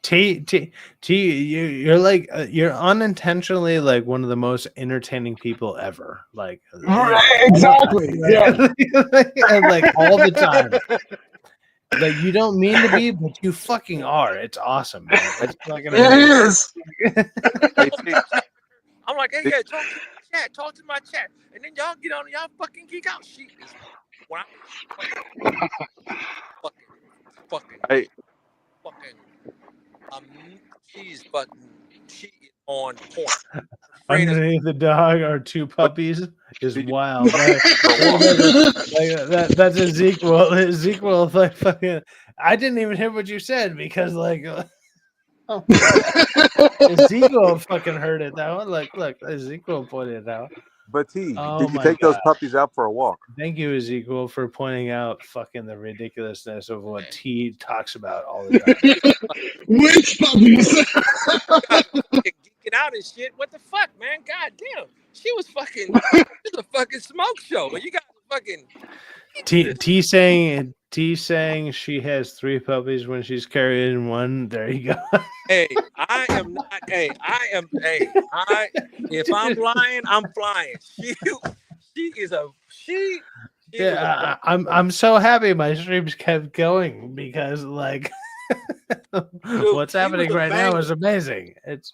Dude, you're like you're unintentionally like one of the most entertaining people ever. Like Exactly. Yeah. like all the time. Like you don't mean to be, but you fucking are. It's awesome, man. It's fucking It amazing. is. Hey, T, I'm like, hey, yeah, talk to my chat, and then y'all get on, y'all fucking geek out. She is when hey, she's she is on point. Friend is Underneath the dog are two puppies is Did you- wild. That's Ezekiel. Ezekiel, like fucking. I didn't even hear what you said because like. Oh, Ezekiel fucking heard it. That one, like, look, Ezekiel pointed it out. but T, Oh did you my take those God. puppies out for a walk? Thank you, Ezekiel, for pointing out fucking the ridiculousness of what T talks about all the time. Which puppies? geeking out and shit. What the fuck, man? God damn, she was fucking. It's a fucking smoke show, but you got fucking. T saying she has 3 puppies when she's carrying one. There you go. Hey, I am not. Hey, I am. Hey, if I'm lying, I'm flying. She is a she. Yeah, I'm so happy my streams kept going because like what's happening right now is amazing.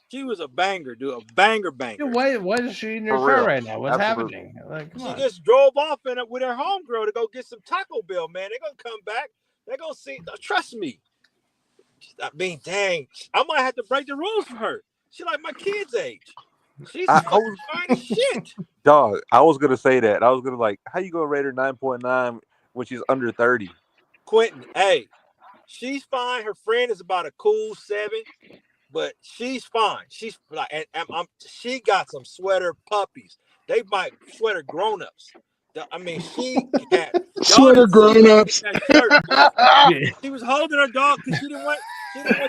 She was a banger, dude. A banger. Why is she in your For car real. right now? What's Absolutely. happening? Like, come She on. just drove off with her homegirl to go get some Taco Bell, man. They're gonna come back. They're gonna see. Trust me. I mean, dang, I might have to break the rules for her. She like my kid's age. She's fucking fine as shit. Dog, I was gonna say that. I was gonna like, how you gonna rate her 9.9 when she's under 30? Quentin, hey, she's fine. Her friend is about a cool 7, but she's fine. She's like, and she got some sweater puppies. They might sweater grown-ups. I mean, she had Sweater grown-ups. She was holding her dog because she didn't want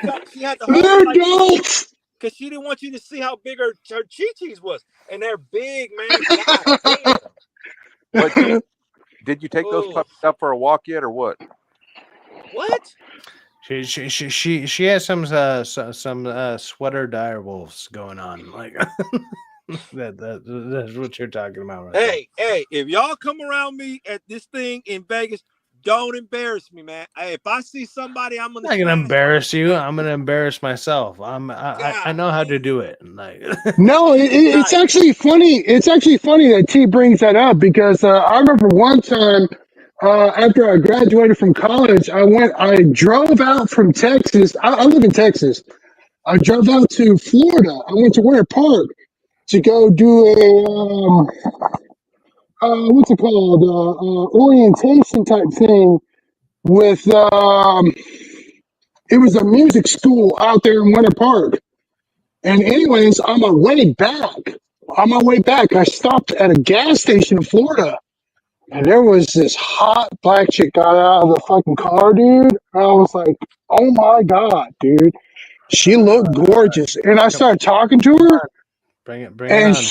y'all, she had to They're hold it like adults. because she didn't want you to see how big her chi-chis was, and they're big, man. God damn. But did you take those Oh. puppies out for a walk yet, or what? What? She has some sweater dire wolves going on. Like that's what you're talking about, right? Hey, if y'all come around me at this thing in Vegas, don't embarrass me, man. Hey, if I see somebody, I'm I'm not gonna embarrass you. I'm gonna embarrass myself. I know how to do it. Like No, it's actually funny. It's actually funny that T brings that up because I remember one time after I graduated from college, I drove out from Texas. I live in Texas. I drove out to Florida. I went to Winter Park to go do a what's it called? Orientation type thing with it was a music school out there in Winter Park. And anyways, on my way back, I stopped at a gas station in Florida, and there was this hot black chick got out of the fucking car, dude. I was like, oh my God, dude. She looked gorgeous. And I started talking to her, bring it and on.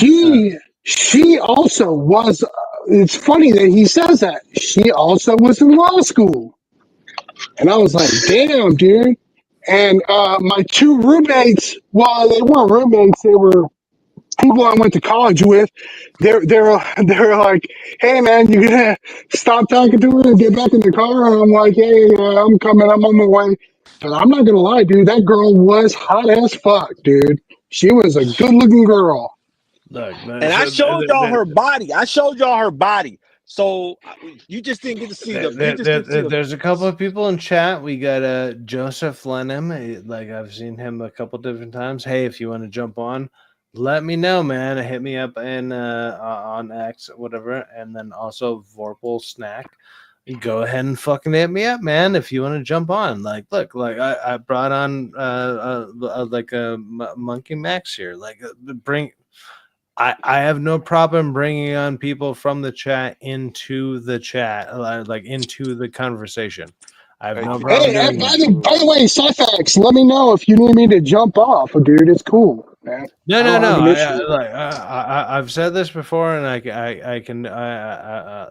she also was, it's funny that he says that. She also was in law school. And I was like, damn, dude. And my 2 roommates, well, they weren't roommates, they were people I went to college with. They're like, hey man, you gonna stop talking to her and get back in the car? And I'm like, hey, I'm coming, I'm on my way. But I'm not gonna lie, dude, that girl was hot as fuck, dude. She was a good looking girl. Look, And I showed y'all her body. So you just didn't get to see There's a couple of people in chat. We got Joseph Lenham. Like I've seen him a couple different times. Hey, if you want to jump on, let me know, man. Hit me up in on X, whatever, and then also Vorpal Snack. Go ahead and fucking hit me up, man. If you want to jump on, like, look, like I brought on like a Monkey Max here. Like, bring. I have no problem bringing on people from the chat into the chat, like into the conversation. I have no problem Hey, doing by that. the way, Cyfax, let me know if you need me to jump off, dude. It's cool. man. No, I no, don't have no. an issue. I've said this before, and I can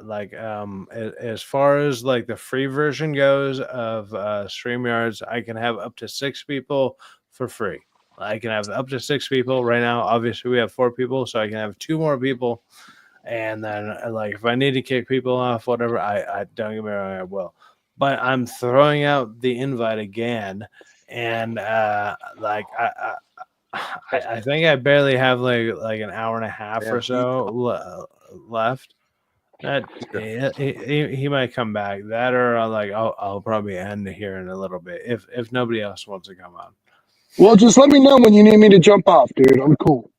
like as far as like the free version goes of StreamYards, I can have up to 6 people for free. I can have up to 6 people right now. Obviously, we have 4 people, so I can have 2 more people, and then like if I need to kick people off, whatever, I don't get me wrong, I will. But I'm throwing out the invite again, and like I think I barely have like an hour and a half Yeah. or so left. That he might come back. That or I'll probably end here in a little bit if nobody else wants to come on. Well, just let me know when you need me to jump off, dude. I'm cool.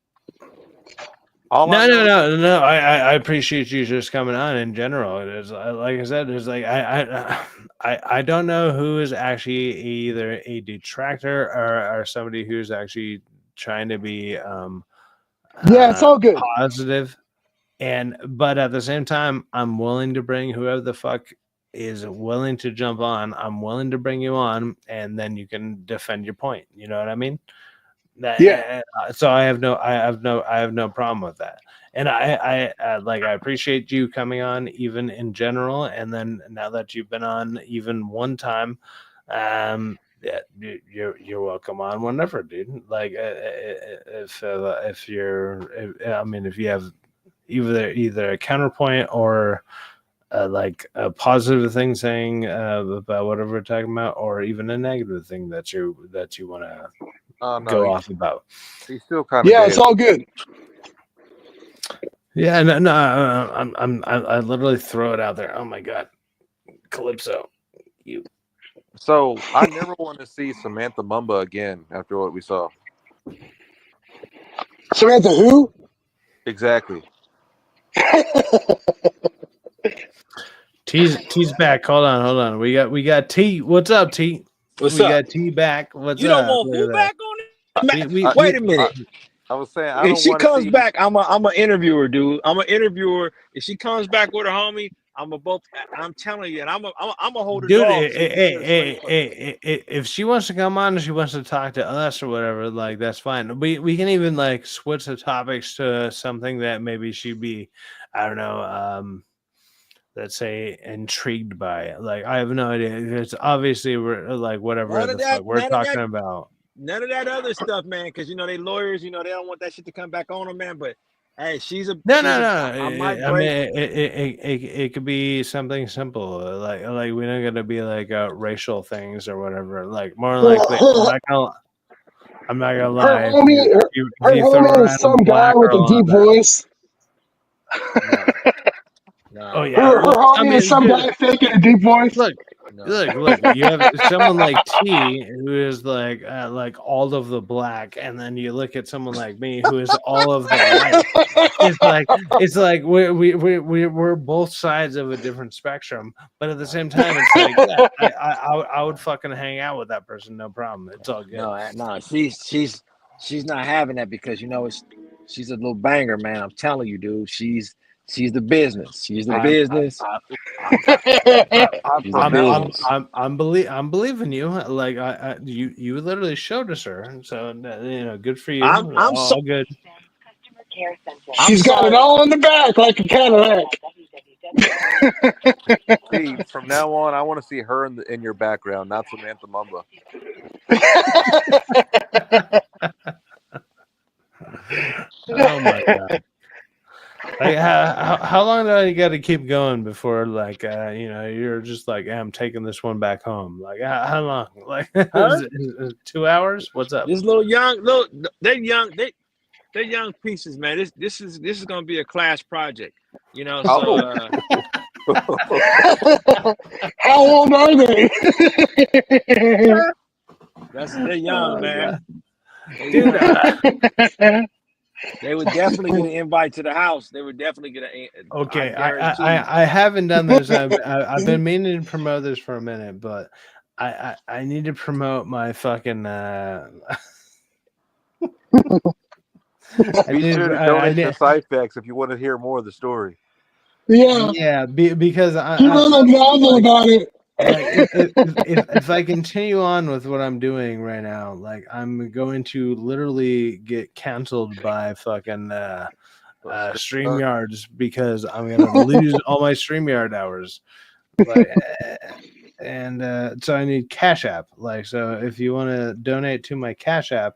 All I know is No. I appreciate you just coming on in general. It is like I said, it's like I don't know who is actually either a detractor or somebody who's actually trying to be Yeah, it's all good. positive. But at the same time, I'm willing to bring whoever the fuck is willing to jump on. I'm willing to bring you on, and then you can defend your point. You know what I mean? Yeah. So I have no problem with that. And I appreciate you coming on even in general. And then now that you've been on even one time, yeah, you're welcome on whenever, dude. Like if you have either a counterpoint or like a positive thing saying about whatever we're talking about, or even a negative thing that you want to no, go off about. he's still kind of Yeah, it's all good. Yeah, no, I literally throw it out there. Oh my god, Calypso, you. So I never want to see Samantha Mumba again after what we saw. Samantha, who? Exactly. T's back. Hold on. We got T. What's up, T? What's we up? got T back. What's You up? don't want Look who at back on it? We- Wait a minute. I was saying I If don't she want to comes see. back, I'm a interviewer, dude. I'm an interviewer. If she comes back with her homie, I'm telling you, and I'm a hold her Dude, dog. So you can get her straight fuck. if she wants to come on and she wants to talk to us or whatever, like that's fine. We can even like switch the topics to something that maybe she'd be, I don't know, let's say intrigued by. Like I have no idea. It's obviously we're like whatever None the of that- fuck we're none of talking that- about. None of that other stuff, man. Because they lawyers. They don't want that shit to come back on them, man. But hey, she's a No. I might I break. mean, it could be something simple, like we don't gotta be like racial things or whatever. Like more likely, I'm not gonna lie. Her homie, If her you throw homie around is some guy black with a girl deep on that- voice. No. Oh yeah, Her well, I homie mean, is some dude, guy faking a deep voice. look. No. Look! You have someone like T, who is like all of the black, and then you look at someone like me, who is all of the white. It's like we're both sides of a different spectrum, but at the same time, it's like yeah, I would fucking hang out with that person, no problem. It's all good. No. She's not having that because she's a little banger, man. I'm telling you, dude. She's the business. She's the business. I'm believing you. Like you literally showed us her, so good for you. I'm all so good. She's got it all in the back like a Cadillac. See, from now on, I want to see her in your background, not Samantha Mumba. Oh my god! Like how long do I got to keep going before you're just like I'm taking this one back home? Like how long? Like is 2 hours? What's up? This they're young pieces, man. This is gonna be a class project, So How old are they? they're young, man. Dude, They would definitely get an invite to the house. They would definitely get okay, I guarantee you. I haven't done this. I've been meaning to promote this for a minute, but I need to promote my fucking. Be sure to donate to Cyphex if you want to hear more of the story. Yeah. Yeah, because He wrote a novel about it. like if I continue on with what I'm doing right now, like I'm going to literally get canceled by fucking StreamYards because I'm gonna lose all my StreamYard hours. Like, and so I need Cash App. Like, so if you want to donate to my Cash App,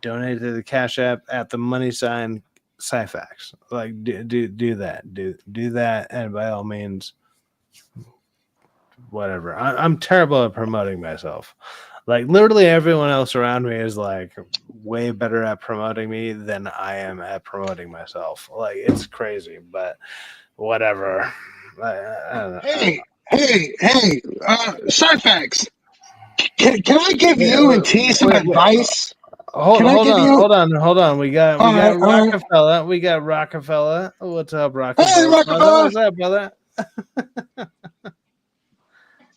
donate to the Cash App at the money sign Cyfax. Like, do that. Do that, and by all means, whatever. I'm terrible at promoting myself. Like, literally everyone else around me is like way better at promoting me than I am at promoting myself. Like, it's crazy, but whatever. I don't know. Hey, Cyfax, can I give you and T some advice? Hold on. We got All right. Rockefeller. We got Rockefeller. What's up, Rockefeller? Hey, Rockefeller. What's up, brother?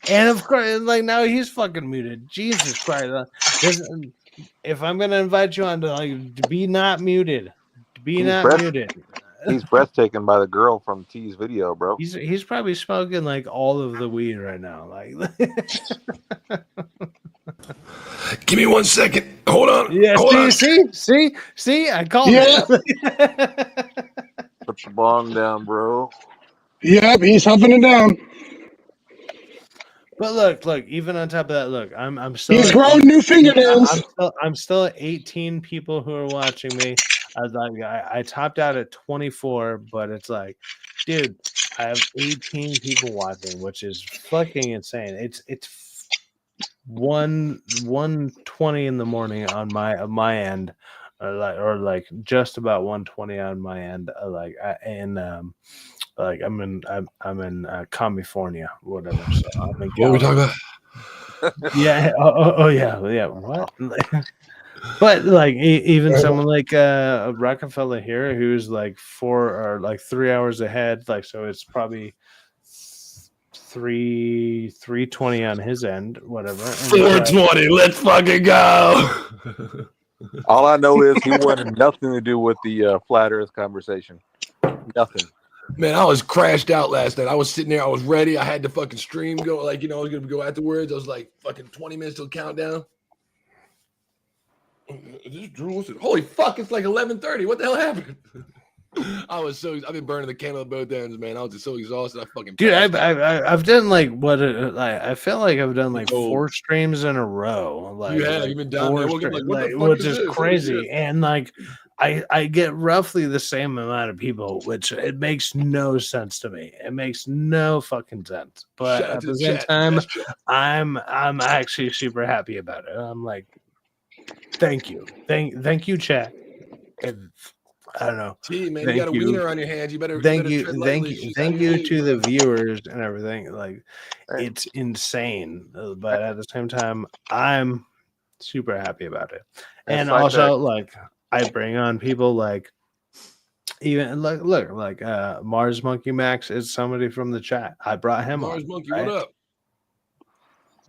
And of course, like, now he's fucking muted. Jesus Christ! If I'm gonna invite you on to be not muted, muted. He's breathtaking by the girl from T's video, bro. He's probably smoking like all of the weed right now. Like, give me 1 second. Hold on. yeah. See. I called it. Put the bong down, bro. Yep, he's humping it down. But look. Even on top of that, look, I'm still. He's growing new fingernails. I'm still at 18 people who are watching me. I topped out at 24, but it's like, dude, I have 18 people watching, which is fucking insane. It's 1:20 in the morning on my end, or like just about 1:20 on my end. Like I'm in California, whatever. So I'm in What are we talking about? Yeah. Oh yeah. What? But like even someone like Rockefeller here, who's like 3 hours ahead, like, so it's probably 3:20 on his end, whatever. 4:20. Let's fucking go. All I know is he wanted nothing to do with the flat Earth conversation. Nothing. Man, I was crashed out last night. I was sitting there. I was ready. I had the fucking stream go. Like, I was going to go afterwards. I was like, fucking 20 minutes till countdown. Is this Drew? Holy fuck, it's like 11:30. What the hell happened? I've been burning the candle at both ends, man. I was just so exhausted. I fucking dude, I've done like I feel like I've done like 4 streams in a row. Like, you've been down there. Which is crazy. And like I get roughly the same amount of people, which it makes no sense to me. It makes no fucking sense. But at the same time, I'm actually super happy about it. I'm like, thank you, chat. I don't know. Gee, man, you got a wiener on your hands. You better. Thank you to the viewers and everything. Like, it's insane, but at the same time, I'm super happy about it. And also, like, I bring on people like, even like Mars Monkey Max is somebody from the chat. I brought him Mars on. Monkey, what up?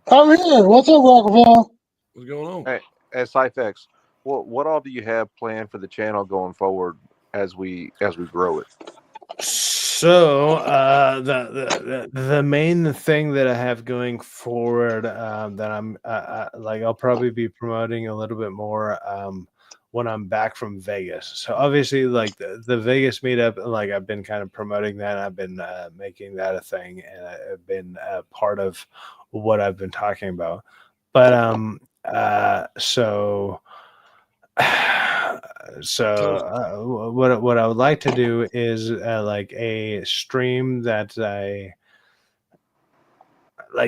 I'm here. What's up, Rockefeller? What's going on? Hey, at Cyfax, what all do you have planned for the channel going forward as we grow it? So the main thing that I have going forward, that I'm like, I'll probably be promoting a little bit more when I'm back from Vegas. So obviously, like the Vegas meetup, like I've been kind of promoting that. I've been making that a thing, and I've been part of what I've been talking about. But what I would like to do is like a stream that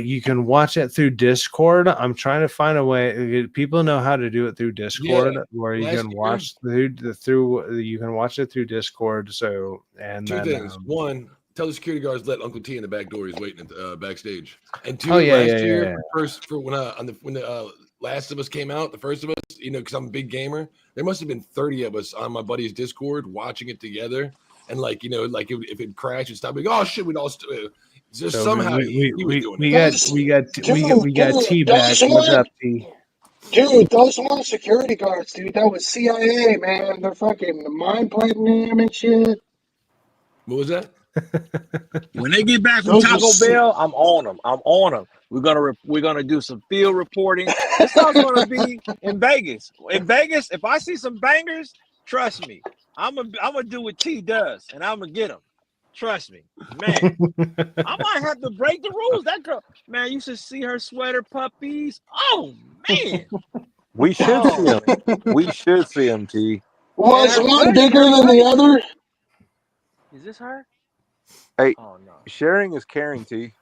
you can watch it through Discord. I'm trying to find a way. People know how to do it through Discord, where you can watch you can watch it through Discord. So, and two then, things. One, tell the security guards let Uncle T in the back door. He's waiting at backstage. And two, when the Last of Us came out, the first of us, because I'm a big gamer, there must have been 30 of us on my buddy's Discord watching it together. And like, if it crashed and stopped, like, oh shit, we'd all just so somehow we got T-back. What's up, T? Dude, those weren't security guards, dude. That was CIA, man. They're fucking mind planting him and shit. What was that? When they get back from Those are Taco sick. Bell, I'm on them. I'm on them. We're gonna do some field reporting. This is gonna be in Vegas. In Vegas, if I see some bangers, trust me, I'm gonna do what T does, and I'm gonna get them. Trust me, man. I might have to break the rules. That girl, man, you should see her sweater puppies. Oh man, We should see oh him. man. We should see him, T. Was And her one butt bigger than the other? Is this her? Hey, Oh no. sharing is caring, T.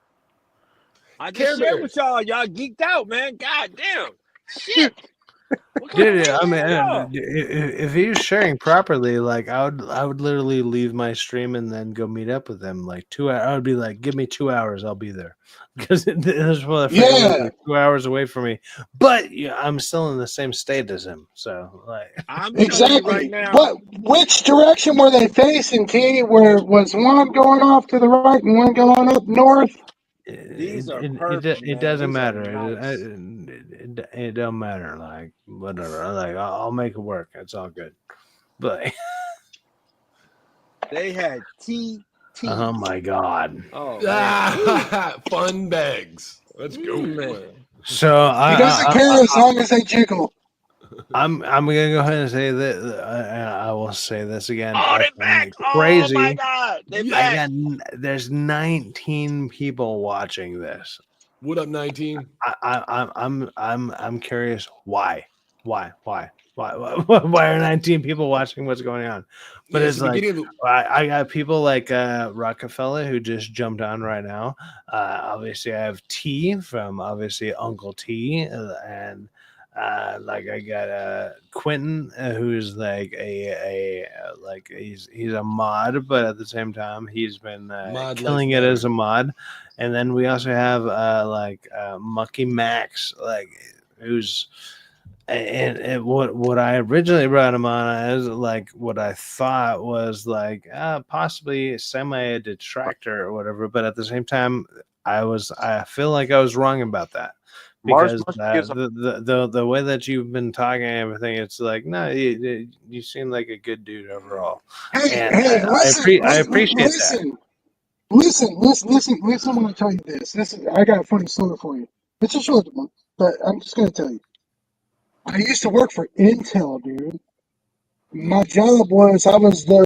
I Care just shared Bears. with y'all. Y'all geeked out, man. God damn. Shit. What kind Dude, of I mean, man are y'all? if he's sharing properly, like I would literally leave my stream and then go meet up with him. Like 2 hours, I would be like, "Give me 2 hours, I'll be there," because this motherfucker Yeah. lives like 2 hours away from me. But yeah, I'm still in the same state as him, so like, I'm telling you right Exactly. now. Which direction were they facing, T? Where was one going off to the right and one going up north? These are perfect, it man. doesn't These are matter. nice. It don't matter. Like whatever. Like I'll make it work. It's all good. But They had TT. oh my god. Oh man. Fun bags. Let's go. Man. So He doesn't care as long as they jiggle. I'm gonna go ahead and say that I will say this again. Oh, they It's back. crazy. Oh my god. They I back. there's 19 people watching this. What up, 19? I'm curious why are 19 people watching what's going on? But Yeah, it's the like beginning of I got people like Rockefeller who just jumped on right now. Obviously, I have T from obviously Uncle T, and like I got Quentin, who's like a like he's a mod, but at the same time he's been Mod killing life it as matter. a mod. And then we also have like Mucky Max, like who's and what I originally brought him on as like what I thought was like possibly semi a detractor or whatever, but at the same time I feel like I was wrong about that Mars because Monkey gives the way that you've been talking and everything, it's like no, you seem like a good dude overall, Hey, and hey, listen, I appreciate that. listen. When I tell you this, I got a funny story for you. It's a short one, but I'm just gonna tell you. I used to work for Intel, dude. My job was I was the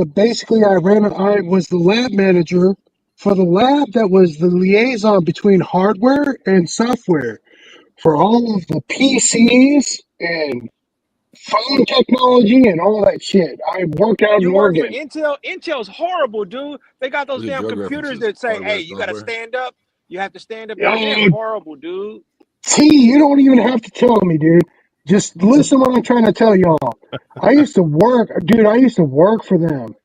lab manager for the lab that was the liaison between hardware and software for all of the PCs and phone technology and all that shit. I worked out in You work for Oregon. Intel. Intel's horrible, dude. They got those Those are damn drug computers references. that say, Hardware, "Hey, you got to software. stand up. You have to stand up." They're Oh, horrible, dude. T, you don't even have to tell me, dude. Just listen what I'm trying to tell y'all. I used to work for them.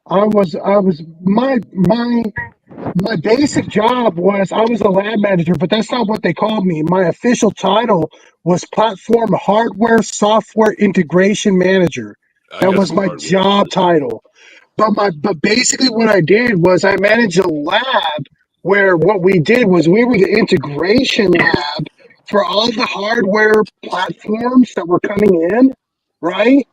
My basic job was I was a lab manager, but that's not what they called me. My official title was platform hardware software integration manager. I That got was some my hardware. job title. But basically what I did was I managed a lab where what we did was we were the integration lab for all the hardware platforms that were coming in, right?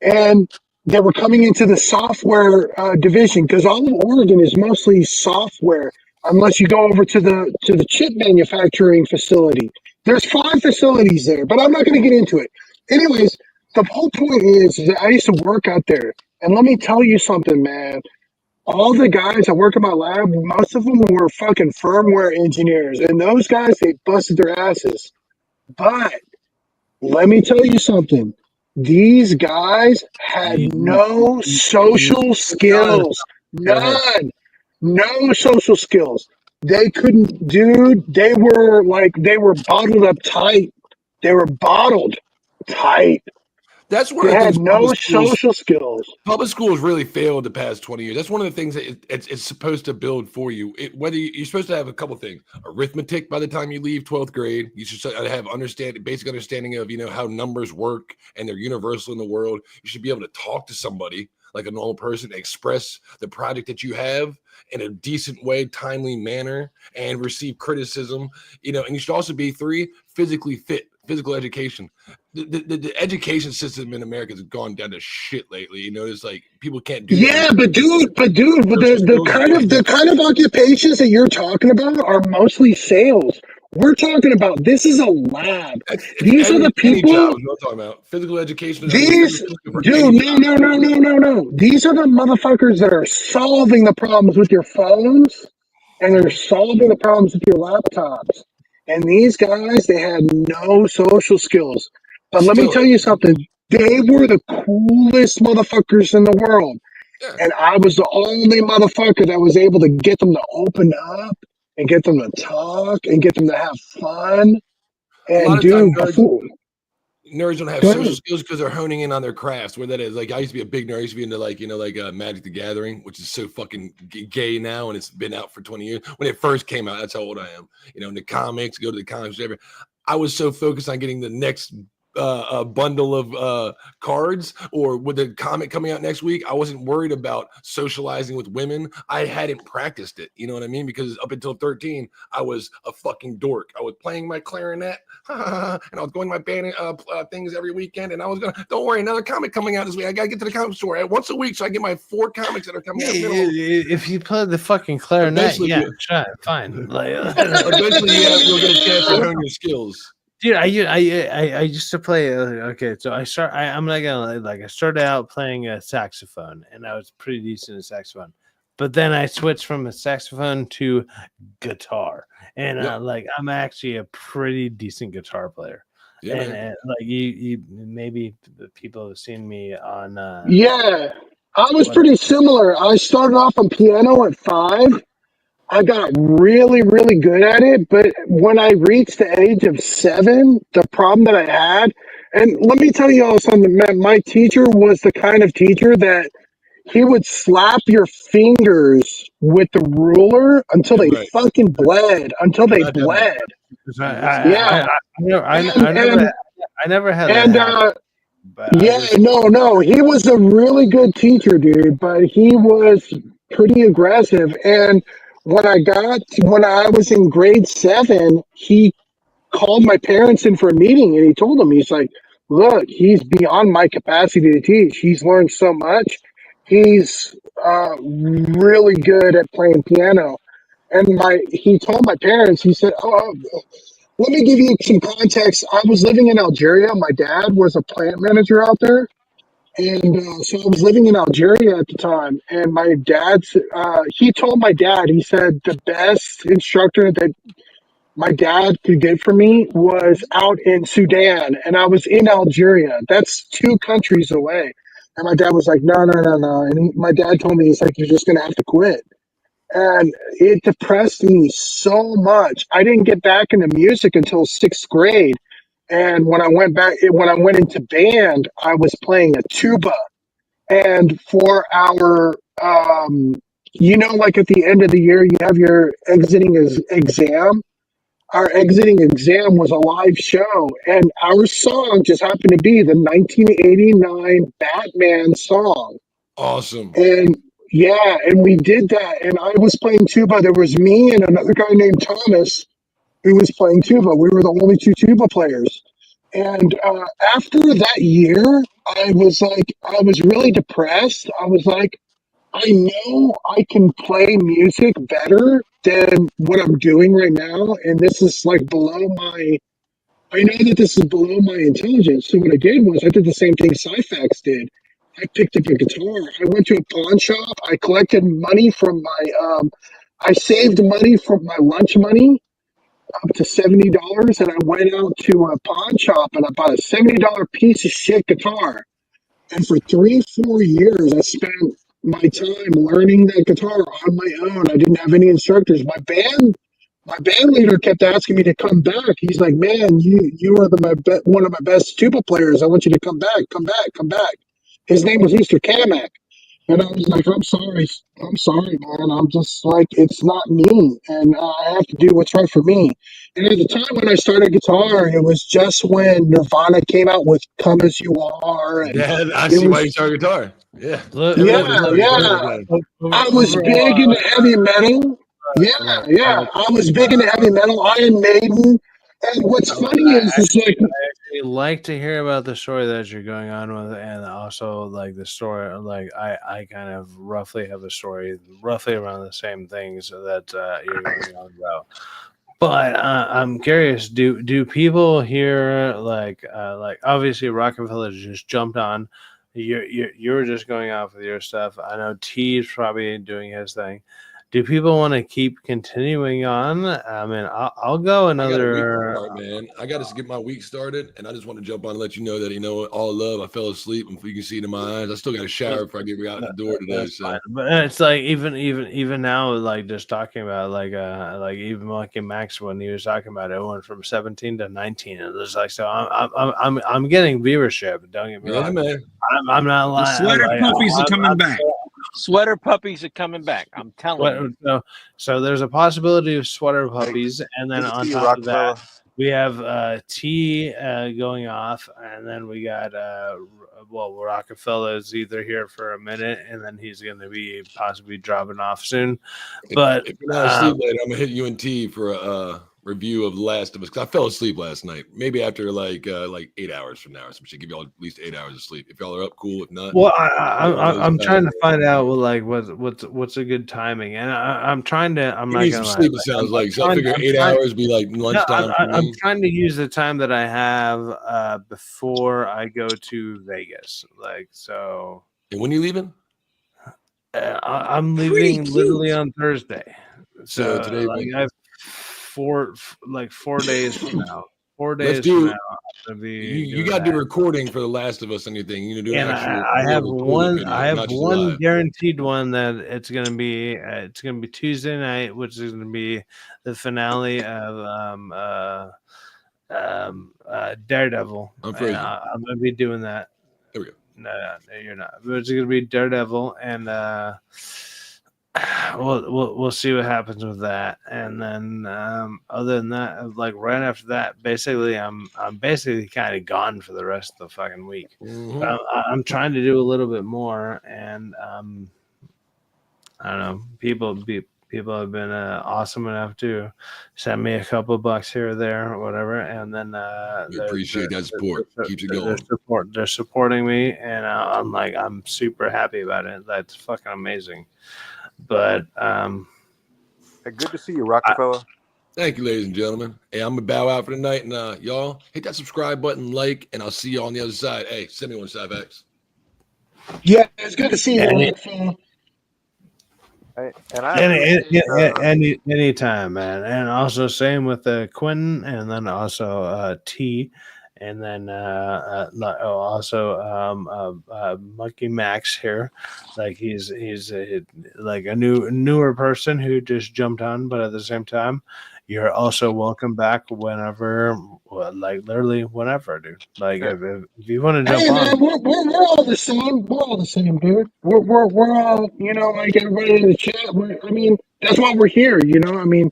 And they were coming into the software division because all of Oregon is mostly software, unless you go over to the chip manufacturing facility. There's 5 facilities there, but I'm not going to get into it. Anyways, the whole point is that I used to work out there, and let me tell you something, man. All the guys that work in my lab, most of them were fucking firmware engineers, and those guys they busted their asses. But let me tell you something. These guys had no social skills. Go ahead. None. No social skills. They couldn't, dude. They were bottled up tight. They were bottled tight. That's one They of the had things no social skills. public schools really failed the past 20 years. That's one of the things that it's supposed to build for you. You're supposed to have a couple things: arithmetic by the time you leave 12th grade. You should have basic understanding of how numbers work and they're universal in the world. You should be able to talk to somebody like a normal person, express the project that you have in a decent way, timely manner, and receive criticism. And you should also be physically fit. physical education. The education system in America has gone down to shit lately. You know, it's like people can't do. Yeah, but the kind of occupations that you're talking about are mostly sales. We're talking about this is a lab. These are the any people. job is what I'm talking about. Physical education. These, dude, no. These are the motherfuckers that are solving the problems with your phones, and they're solving the problems with your laptops. And these guys, they had no social skills. But let me Still, tell you something. They were the coolest motherfuckers in the world. yeah. And I was the only motherfucker that was able to get them to open up and get them to talk and get them to have fun. A lot And of dude, times before, nerds don't have go social ahead. skills because they're honing in on their crafts. Where that is, like, I used to be a big nerd. I used to be into Magic the Gathering, which is so fucking gay now, and it's been out for 20 years. When it first came out, that's how old I am. You know, in the comics, go to the comics, whatever. I was so focused on getting the next a bundle of cards or with the comic coming out next week. I wasn't worried about socializing with women. I hadn't practiced it. You know what I mean? Because up until 13, I was a fucking dork. I was playing my clarinet and I was going to my band things every weekend. And I was don't worry, another comic coming out this week. I got to get to the comic store once a week so I get my 4 comics that are coming out. If you play the fucking clarinet, Eventually, yeah, try it, fine. Like, eventually, you'll get a chance to hone your skills. dude, I used to play. Okay, so I'm not gonna lie, like I started out playing a saxophone, and I was pretty decent at saxophone. But then I switched from a saxophone to guitar, and I'm actually a pretty decent guitar player. Yeah, and like you maybe the people have seen me on. Yeah, I was pretty similar. I started off on piano at 5. I got really, really good at it. But when I reached the age of 7, the problem that I had, and let me tell you all something, man, my teacher was the kind of teacher that he would slap your fingers with the ruler until they fucking bled, Yeah. I never had And that happen, but no, he was a really good teacher, dude, but he was pretty aggressive. And when I was in grade 7, he called my parents in for a meeting, and he told them, he's like, look, he's beyond my capacity to teach. He's learned so much. He's really good at playing piano. And he told my parents, he said, let me give you some context. I was living in Algeria. My dad was a plant manager out there. And so I was living in Algeria at the time. And my he told my dad, he said the best instructor that my dad could get for me was out in Sudan. And I was in Algeria. That's 2 countries away. And my dad was like, no. And my dad told me, he's like, you're just going to have to quit. And it depressed me so much. I didn't get back into music until 6th grade. And when I went into band, I was playing a tuba. And for our, like at the end of the year, you have your exiting exam. Our exiting exam was a live show. And our song just happened to be the 1989 Batman song. Awesome. And we did that. And I was playing tuba. There was me and another guy named Thomas who was playing tuba. We were the only 2 tuba players. And after that year, I was really depressed. I was like, I know I can play music better than what I'm doing right now. And this is like I know that this is below my intelligence. So what I did was I did the same thing Cyfax did. I picked up a guitar. I went to a pawn shop. I collected money from I saved money from my lunch money up to $70, and I went out to a pawn shop and I bought a $70 piece of shit guitar. And for 3-4 years, I spent my time learning that guitar on my own. I didn't have any instructors. My band leader kept asking me to come back. He's like, man, you are one of my best tuba players. I want you to come back. His name was Mr. Kamak. And I was like, I'm sorry, man. I'm just like, it's not me. And I have to do what's right for me. And at the time when I started guitar, it was just when Nirvana came out with Come As You Are. And I see why you started guitar. Yeah. I was big into heavy metal. I was big into heavy metal. Iron Maiden. And what's funny is like, I like to hear about the story that you're going on with, and also like the story. Like I kind of roughly have a story, roughly around the same things that you're going on about. But I'm curious. Do people here like obviously Rockefeller just jumped on. You're just going off with your stuff. I know T's probably doing his thing. Do people want to keep continuing on? I mean, I'll go I got a week to another. start, man. I got to get my week started, and I just want to jump on and let you know that all love. I fell asleep, and you can see it in my eyes. I still got to shower before I get out the door today. That's So fine. But it's like even now, like just talking about like even Monkey Max when he was talking about it went from 17 to 19. It was like so I'm getting viewership. Don't get me yeah, wrong. man. I'm not The lying. sweater Like, puppies are I'm, coming I'm, back. Sweater puppies are coming back. I'm telling you. so there's a possibility of sweater Hey, puppies, and then good to on see you, top of that, Rockefeller. we have T going off, and then we got Rockefeller is either here for a minute, and then he's going to be possibly dropping off soon. But If you're not asleep later, I'm gonna hit UNT for a review of The Last of Us because I fell asleep last night. Maybe after like 8 hours from now or something. Give y'all at least 8 hours of sleep. If y'all are up, cool. If not, well, I'm trying to find out what's a good timing, and I'm trying to. I'm you not need gonna some lie. sleep. It sounds like so. I figure I'm 8 trying- hours be like No, lunchtime. I'm trying to use the time that I have before I go to Vegas. Like so, And when you leaving? I'm leaving literally on Thursday. So So today, like I have 4 days from now. 4 let's days from now, do. I'm gonna be You doing got to do that. recording for The Last of Us and anything. You know, do an And actual I have real recorded one. video, I have not just one live. guaranteed one that it's gonna be. It's gonna be Tuesday night, which is gonna be the finale of Daredevil. I'm frozen. I'm gonna be doing that. There we go. No, you're not. But it's gonna be Daredevil, and we'll see what happens with that. And then other than that, like right after that, basically I'm basically kind of gone for the rest of the fucking week. Mhm. But I'm trying to do a little bit more, and I don't know. People have been awesome enough to send me a couple of bucks here or there or whatever, and then We appreciate that support. Keeps it going. They're supporting me, and I'm super happy about it. That's fucking amazing. But Hey, good to see you, Rockefeller. Thank you, ladies and gentlemen. Hey, I'm gonna bow out for the night, and y'all hit that subscribe button, like, and I'll see you on the other side. Hey, send me one, Cyvax. yeah, it's good to see you, Any- Rockefeller. Hey, and I appreciate, anytime, man. And also same with Quentin, and then also T, and then also Monkey Max here. Like he's like a newer person who just jumped on, but at the same time, you're also welcome back whenever, like literally whenever, dude. Like if you want to jump Hey on. man, we're all the same. We're all the same, dude. We're all, like everybody in the chat. I mean, that's why we're here. I mean,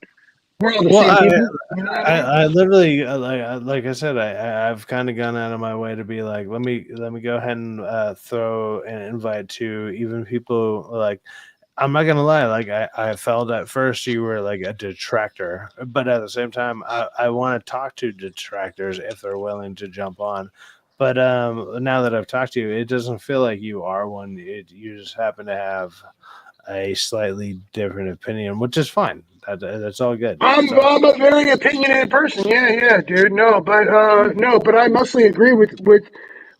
we're all the Well, same people. You know what I mean? I literally like I said, I've kind of gone out of my way to be like, let me go ahead and throw an invite to even people like. I'm not gonna lie, like I felt at first you were like a detractor, but at the same time, I want to talk to detractors if they're willing to jump on. But now that I've talked to you, it doesn't feel like you are one. You just happen to have a slightly different opinion, which is fine. That's all good. I'm So, I'm a very opinionated person. Yeah, dude. No, but I mostly agree with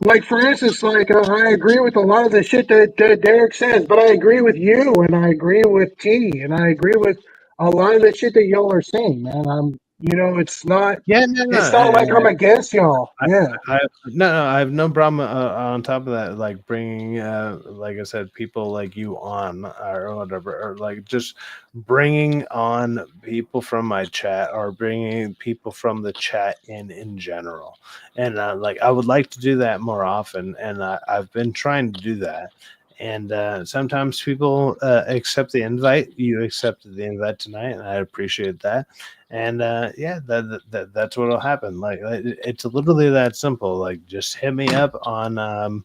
like for instance, like I agree with a lot of the shit that Derek says, but I agree with you, and I agree with T, and I agree with a lot of the shit that y'all are saying, man. It's not yeah, it's not like I'm against y'all. Yeah. I have no problem on top of that, like bringing, like I said, people like you on or whatever, or like just bringing on people from my chat or bringing people from the chat in general. And like I would like to do that more often, and I've been trying to do that. And sometimes people accept the invite. You accepted the invite tonight, and I appreciate that. And yeah, that's what'll happen. Like it's literally that simple. Like just hit me up on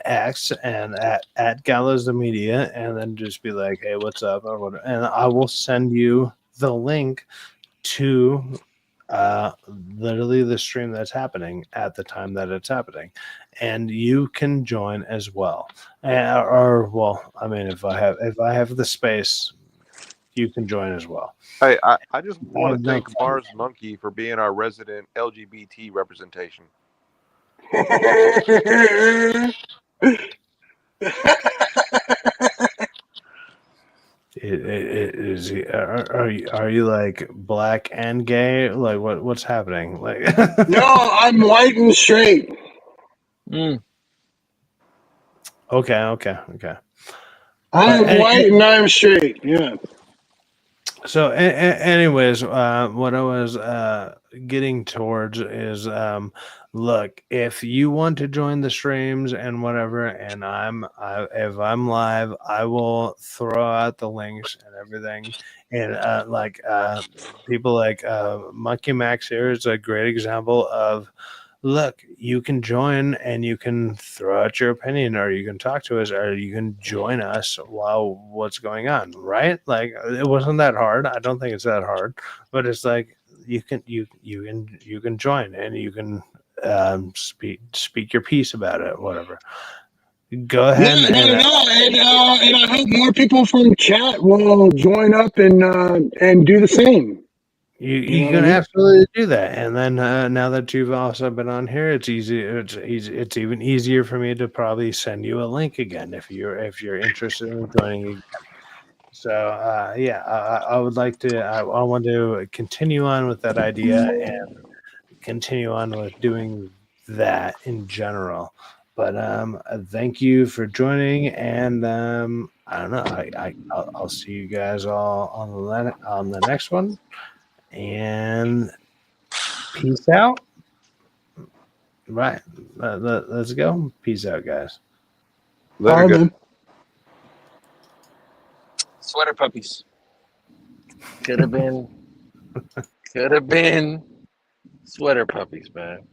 X and at Gallows the Media, and then just be like, hey, what's up, or whatever, and I will send you the link to literally the stream that's happening at the time that it's happening, and you can join as well. Or well, I mean, if I have the space, you can join as well. Hey, I just I want have to no thank Mars Monkey for being our resident LGBT representation. Is he, are you like black and gay? Like what's happening? Like No, I'm white and straight. Mm. okay. I'm But white and I'm straight. Yeah. so anyways, what I was getting towards is look, if you want to join the streams and whatever, and if I'm live, I will throw out the links and everything. And people like Monkey Max here is a great example of, look, you can join and you can throw out your opinion, or you can talk to us, or you can join us while what's going on, right? Like, it wasn't that hard. I don't think it's that hard, but it's like you can join and you can speak your piece about it, whatever. Go ahead Yeah, not at all. And I hope more people from chat will join up and do the same. You You know can what I mean? absolutely do that, and then now that you've also been on here, it's easy. It's even easier for me to probably send you a link again if you're interested in joining again. So yeah, I would like to. I want to continue on with that idea and continue on with doing that in general. But thank you for joining, and I don't know. I'll see you guys all on the next one. And peace out. Right. Let's go. Peace out, guys. Later, All right, guys. man. Sweater puppies. Could have been sweater puppies, man.